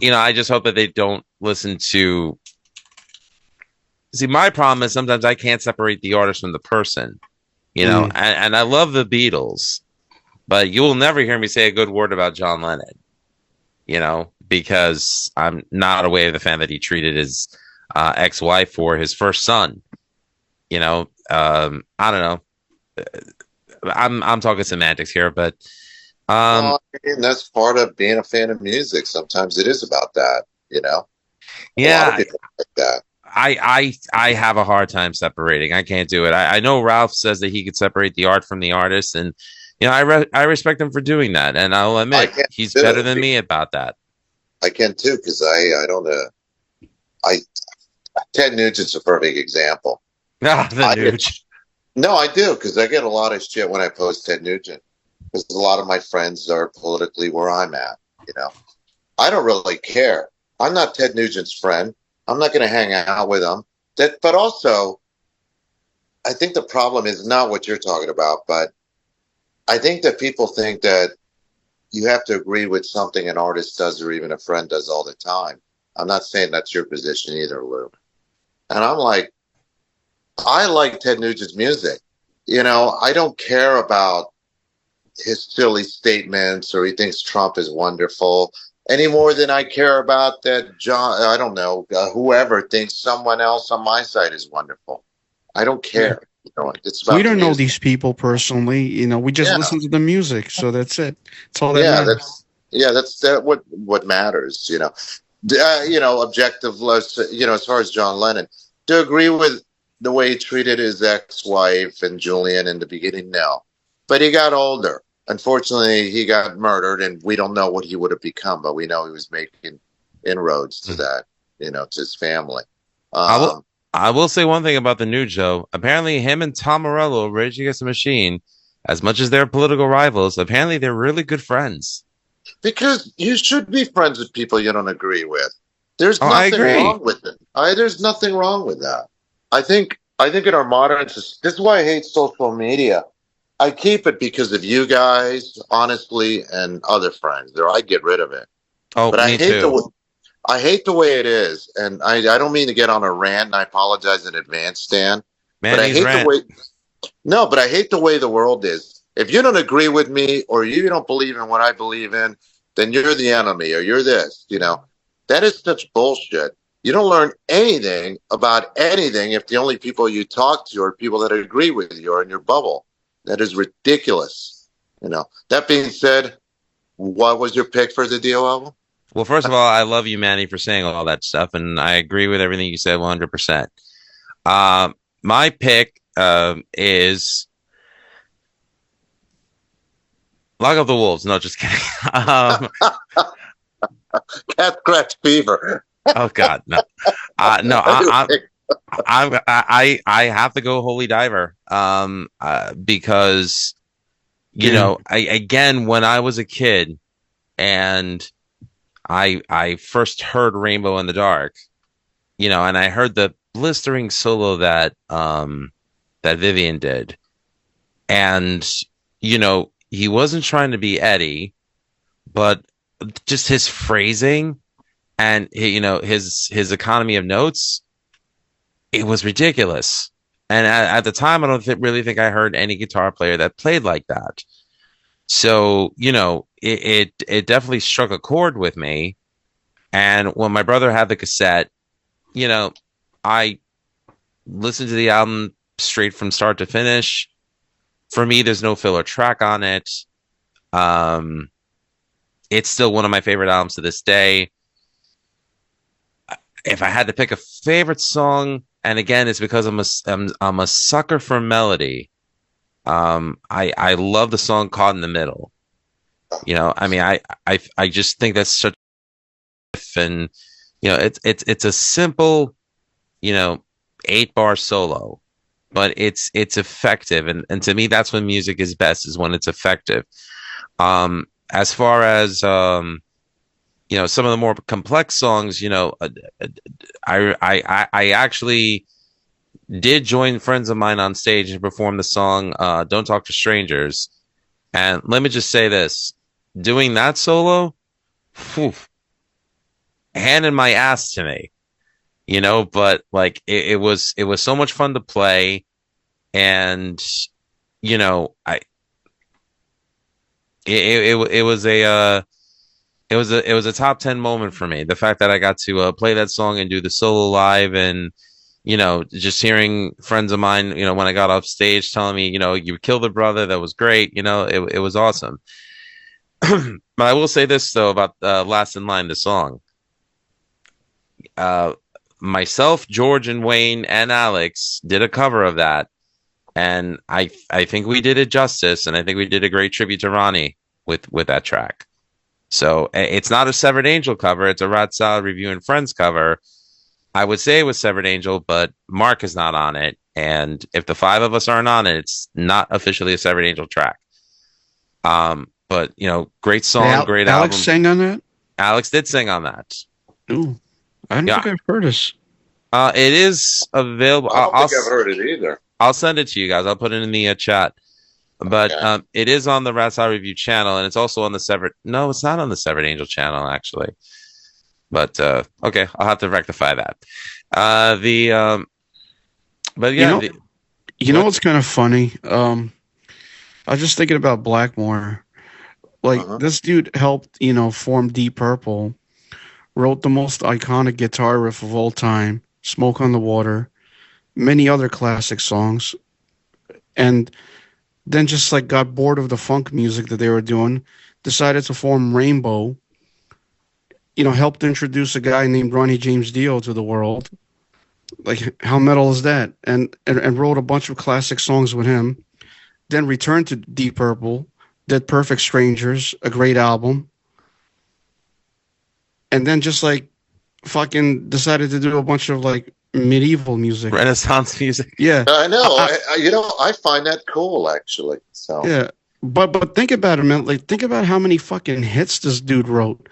I just hope that they don't listen to. See, my problem is sometimes I can't separate the artist from the person. And I love the Beatles, but you will never hear me say a good word about John Lennon. Because I'm not aware of the fan that he treated his ex-wife for his first son. I don't know. I'm talking semantics here, but well, I mean, that's part of being a fan of music. Sometimes it is about that, Yeah, a lot of people like that. I have a hard time separating. I can't do it. I know Ralph says that he could separate the art from the artist, and I respect him for doing that. And I'll admit he's better than me about that. I can too, because I don't Ted Nugent's a perfect example. The Nuge. No, I do, because I get a lot of shit when I post Ted Nugent, because a lot of my friends are politically where I'm at. I don't really care. I'm not Ted Nugent's friend. I'm not going to hang out with him. But also, I think the problem is not what you're talking about, but I think that people think that you have to agree with something an artist does or even a friend does all the time. I'm not saying that's your position either, Lou. And I'm like, I like Ted Nugent's music. I don't care about his silly statements or he thinks Trump is wonderful any more than I care about that whoever thinks someone else on my side is wonderful. I don't care. It's about we don't know these people personally. We just listen to the music, so that's it. That's all that matters. That's what matters. Objective. As far as John Lennon, to agree with the way he treated his ex-wife and Julian in the beginning, no. But he got older. Unfortunately, he got murdered, and we don't know what he would have become, but we know he was making inroads to that, to his family. I will say one thing about the Nuge, though. Apparently, him and Tom Morello, Rage Against the Machine, as much as they're political rivals, apparently they're really good friends. Because you should be friends with people you don't agree with. There's nothing wrong with it. There's nothing wrong with that. I think in our modern, this is why I hate social media. I keep it because of you guys, honestly, and other friends. Or I get rid of it. Oh, but me too. I hate the way it is, and I don't mean to get on a rant. And I apologize in advance, Stan. But I hate but I hate the way the world is. If you don't agree with me or you don't believe in what I believe in, then you're the enemy or you're this. That is such bullshit. You don't learn anything about anything if the only people you talk to are people that agree with you or in your bubble. That is ridiculous. That being said, what was your pick for the Dio album? Well, first of all, I love you, Manny, for saying all that stuff, and I agree with everything you said 100%. My pick is Lock Up the Wolves. No, just kidding. Cat scratch fever. Oh God, no, no. I have to go Holy Diver, because when I was a kid and I first heard Rainbow in the Dark, and I heard the blistering solo that Vivian did, and he wasn't trying to be Eddie, but just his phrasing and his economy of notes, it was ridiculous. And at the time, I don't really think I heard any guitar player that played like that. So it definitely struck a chord with me. And when my brother had the cassette, I listened to the album straight from start to finish. For me, there's no filler track on it. It's still one of my favorite albums to this day. If I had to pick a favorite song, and again, it's because I'm a sucker for melody. I love the song "Caught in the Middle." I just think that's such, and it's a simple, 8-bar solo, but it's effective, and to me, that's when music is best, is when it's effective. As far as some of the more complex songs, I actually did join friends of mine on stage and perform the song "Don't Talk to Strangers," and let me just say this: doing that solo, whew, handed my ass to me, but like it was so much fun to play, and it was a top 10 moment for me. The fact that I got to play that song and do the solo live, and just hearing friends of mine, when I got off stage telling me, you killed a brother, that was great. It was awesome. But I will say this though about Last in Line, the song. Myself, George, and Wayne and Alex did a cover of that, and I think we did it justice, and I think we did a great tribute to Ronnie with that track. So it's not a Severed Angel cover; it's a Rat Salad Review and Friends cover. I would say it was Severed Angel, but Mark is not on it, and if the 5 of us aren't on it, it's not officially a Severed Angel track. But great song, great album. Alex sang on that? Alex did sing on that. Ooh, I don't think I've heard this. It is available. I don't think I've heard it either. I'll send it to you guys. I'll put it in the chat. But okay. It is on the Rat Salad Review channel, and it's also on the Severed. No, it's not on the Severed Angel channel, actually. But okay, I'll have to rectify that. But yeah, you know what's kind of funny? I was just thinking about Blackmore. Like this dude helped, form Deep Purple, wrote the most iconic guitar riff of all time, "Smoke on the Water," many other classic songs, and then just like got bored of the funk music that they were doing, decided to form Rainbow. Helped introduce a guy named Ronnie James Dio to the world. Like, how metal is that? And wrote a bunch of classic songs with him. Then returned to Deep Purple, did Perfect Strangers, a great album. And then just like fucking decided to do a bunch of like medieval music, Renaissance music. Yeah, I know. I find that cool, actually. So yeah, but think about it, man. Like, think about how many fucking hits this dude wrote.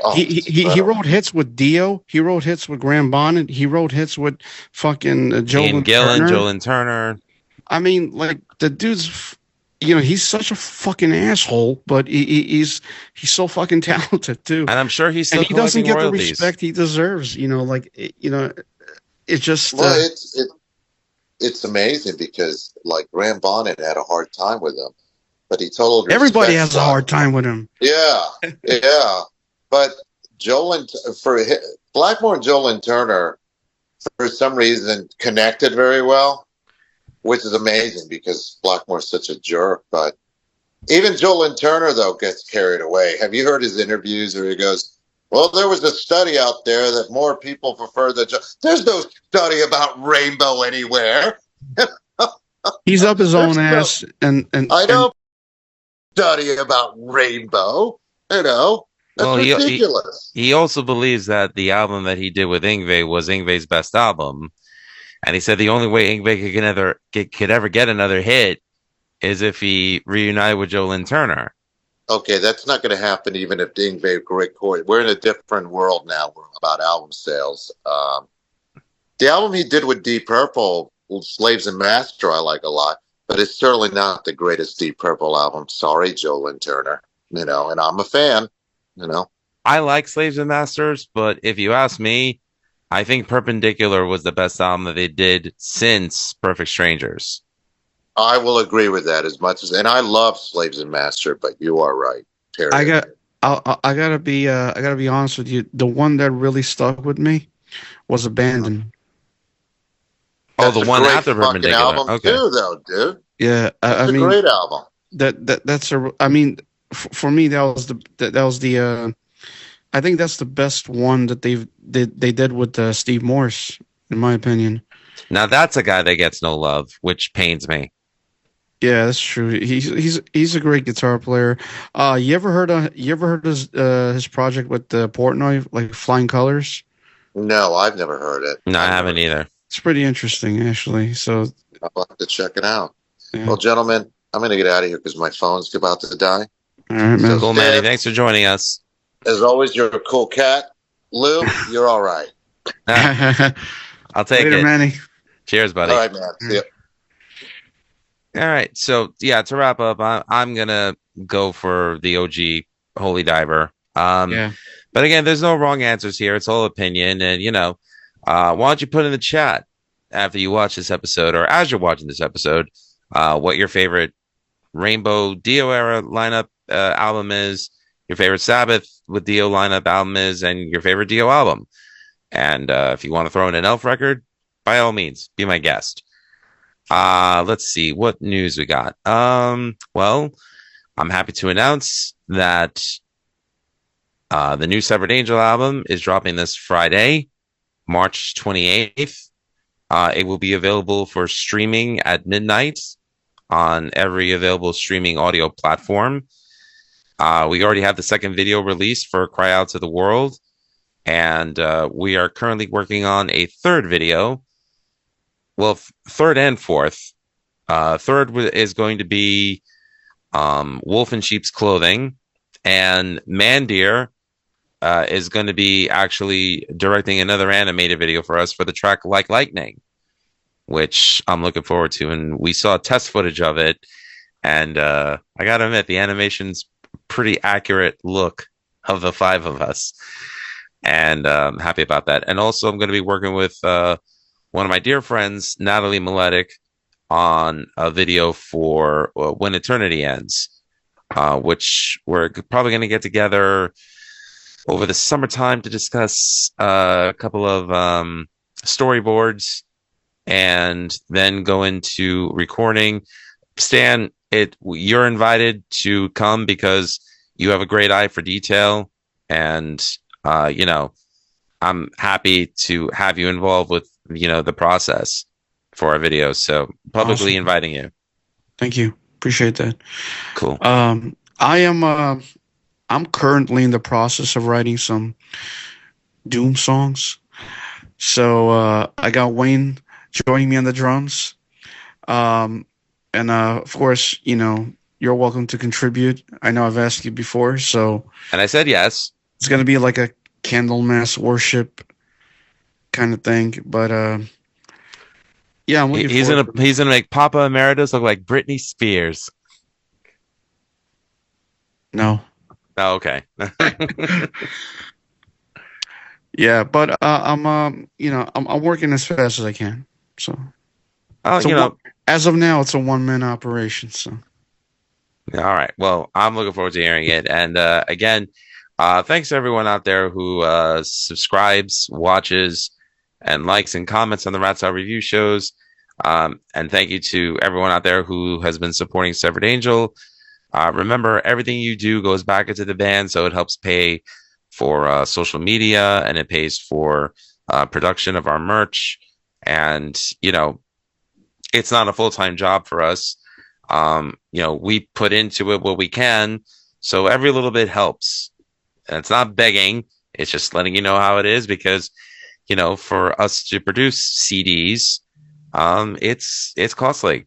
Oh, he wrote hits with Dio. He wrote hits with Graham Bonnet. He wrote hits with fucking Ian Gillan, Jolyn Turner. I mean, like, the dude's, he's such a fucking asshole, but he's so fucking talented too. And I'm sure he doesn't get royalties. The respect he deserves. It's just. Well, it's amazing because like Graham Bonnet had a hard time with him, but he told everybody has a hard time with him. Yeah, yeah. But Blackmore and Jolyn Turner, for some reason, connected very well, which is amazing because Blackmore's such a jerk. But even Jolyn Turner, though, gets carried away. Have you heard his interviews where he goes, "Well, there was a study out there that more people prefer there's no study about Rainbow anywhere." He's up his own ass, and I don't study about Rainbow, That's ridiculous. He also believes that the album that he did with Yngwie was Yngwie's best album, and he said the only way Yngwie could ever get another hit is if he reunited with Jolyn Turner. Okay, that's not going to happen even if Yngwie recorded. We're in a different world now about album sales. The album he did with Deep Purple, Slaves and Master, I like a lot, but it's certainly not the greatest Deep Purple album. Sorry, Jolyn Turner. And I'm a fan. I like Slaves and Masters, but if you ask me, I think Perpendicular was the best album that they did since Perfect Strangers. I will agree with that as much as, and I love Slaves and Master, but you are right. Period. I gotta be honest with you. The one that really stuck with me was Abandon. That's the a one great after fucking Perpendicular. album Okay. too, though, dude. Yeah, That's I a mean great album. that's a. I mean, for me that was the. I think that's the best one that they did with Steve Morse, in my opinion. Now that's a guy that gets no love, which pains me. Yeah, that's true. He's a great guitar player. You ever heard his project with Portnoy, like Flying Colors? No, I've never heard it. No, I haven't either. It's pretty interesting, actually. So I'll have to check it out. yeah. Well, gentlemen, I'm going to get out of here because my phone's about to die. All right, man. Cool, Manny. Thanks for joining us. As always, you're a cool cat. Lou, you're all right. I'll take Later, it. Manny. Cheers, buddy. All right, man. See ya. All right. So yeah, to wrap up, I'm gonna go for the OG Holy Diver. Yeah. But again, there's no wrong answers here. It's all opinion, and why don't you put in the chat after you watch this episode, or as you're watching this episode, what your favorite Rainbow Dio era lineup album is, your favorite Sabbath with Dio lineup album is, and your favorite Dio album. And if you want to throw in an Elf record, by all means, be my guest. Let's see what news we got. Well, I'm happy to announce that the new Severed Angel album is dropping this Friday, March 28th. It will be available for streaming at midnight on every available streaming audio platform. We already have the second video released for Cry Out to the World, and we are currently working on a third video. Well, third and fourth. Third is going to be Wolf in Sheep's Clothing, and Mandir is going to be actually directing another animated video for us for the track Like Lightning, which I'm looking forward to. And we saw test footage of it, and I got to admit, the animation's pretty accurate look of the five of us, and I'm happy about that. And also, I'm going to be working with one of my dear friends, Natalie Maletic, on a video for When Eternity Ends, which we're probably going to get together over the summertime to discuss a couple of storyboards and then go into recording. Stan, you're invited to come because you have a great eye for detail, and I'm happy to have you involved with the process for our videos. So publicly Awesome. inviting you. Thank you. Appreciate that. Cool. I'm currently in the process of writing some Doom songs. So I got Wayne joining me on the drums. And of course, you're welcome to contribute. I know I've asked you before, so And I said yes. it's gonna be like a Candlemas worship kind of thing. But yeah, I'm looking He's forward. gonna make Papa Emeritus look like Britney Spears. No. Oh, okay. Yeah, but I'm working as fast as I can. So Oh, as of now, it's a one-man operation. So all right. Well, I'm looking forward to hearing it. And again, thanks to everyone out there who subscribes, watches, and likes and comments on the Rats Out Review shows. And thank you to everyone out there who has been supporting Severed Angel. Remember, everything you do goes back into the band, so it helps pay for social media, and it pays for production of our merch. And, it's not a full-time job for us. We put into it what we can, so every little bit helps. And it's not begging, it's just letting you know how it is, because, for us to produce CDs, it's costly.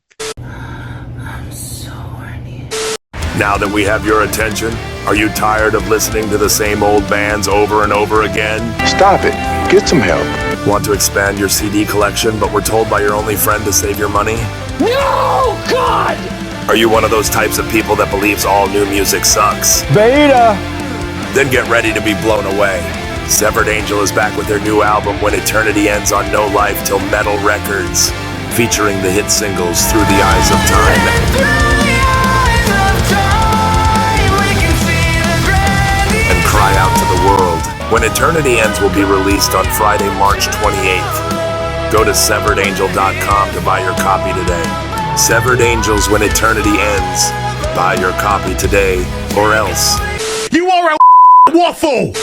Now that we have your attention, are you tired of listening to the same old bands over and over again? Stop it. Get some help. Want to expand your CD collection, but were told by your only friend to save your money? No! God! Are you one of those types of people that believes all new music sucks? Beta! Then get ready to be blown away. Severed Angel is back with their new album When Eternity Ends on No Life Till Metal Records, featuring the hit singles Through the Eyes of Time and Cry Out to the World. When Eternity Ends will be released on Friday, March 28th. Go to severedangel.com to buy your copy today. Severed Angels When Eternity Ends. Buy your copy today, or else. You are a waffle!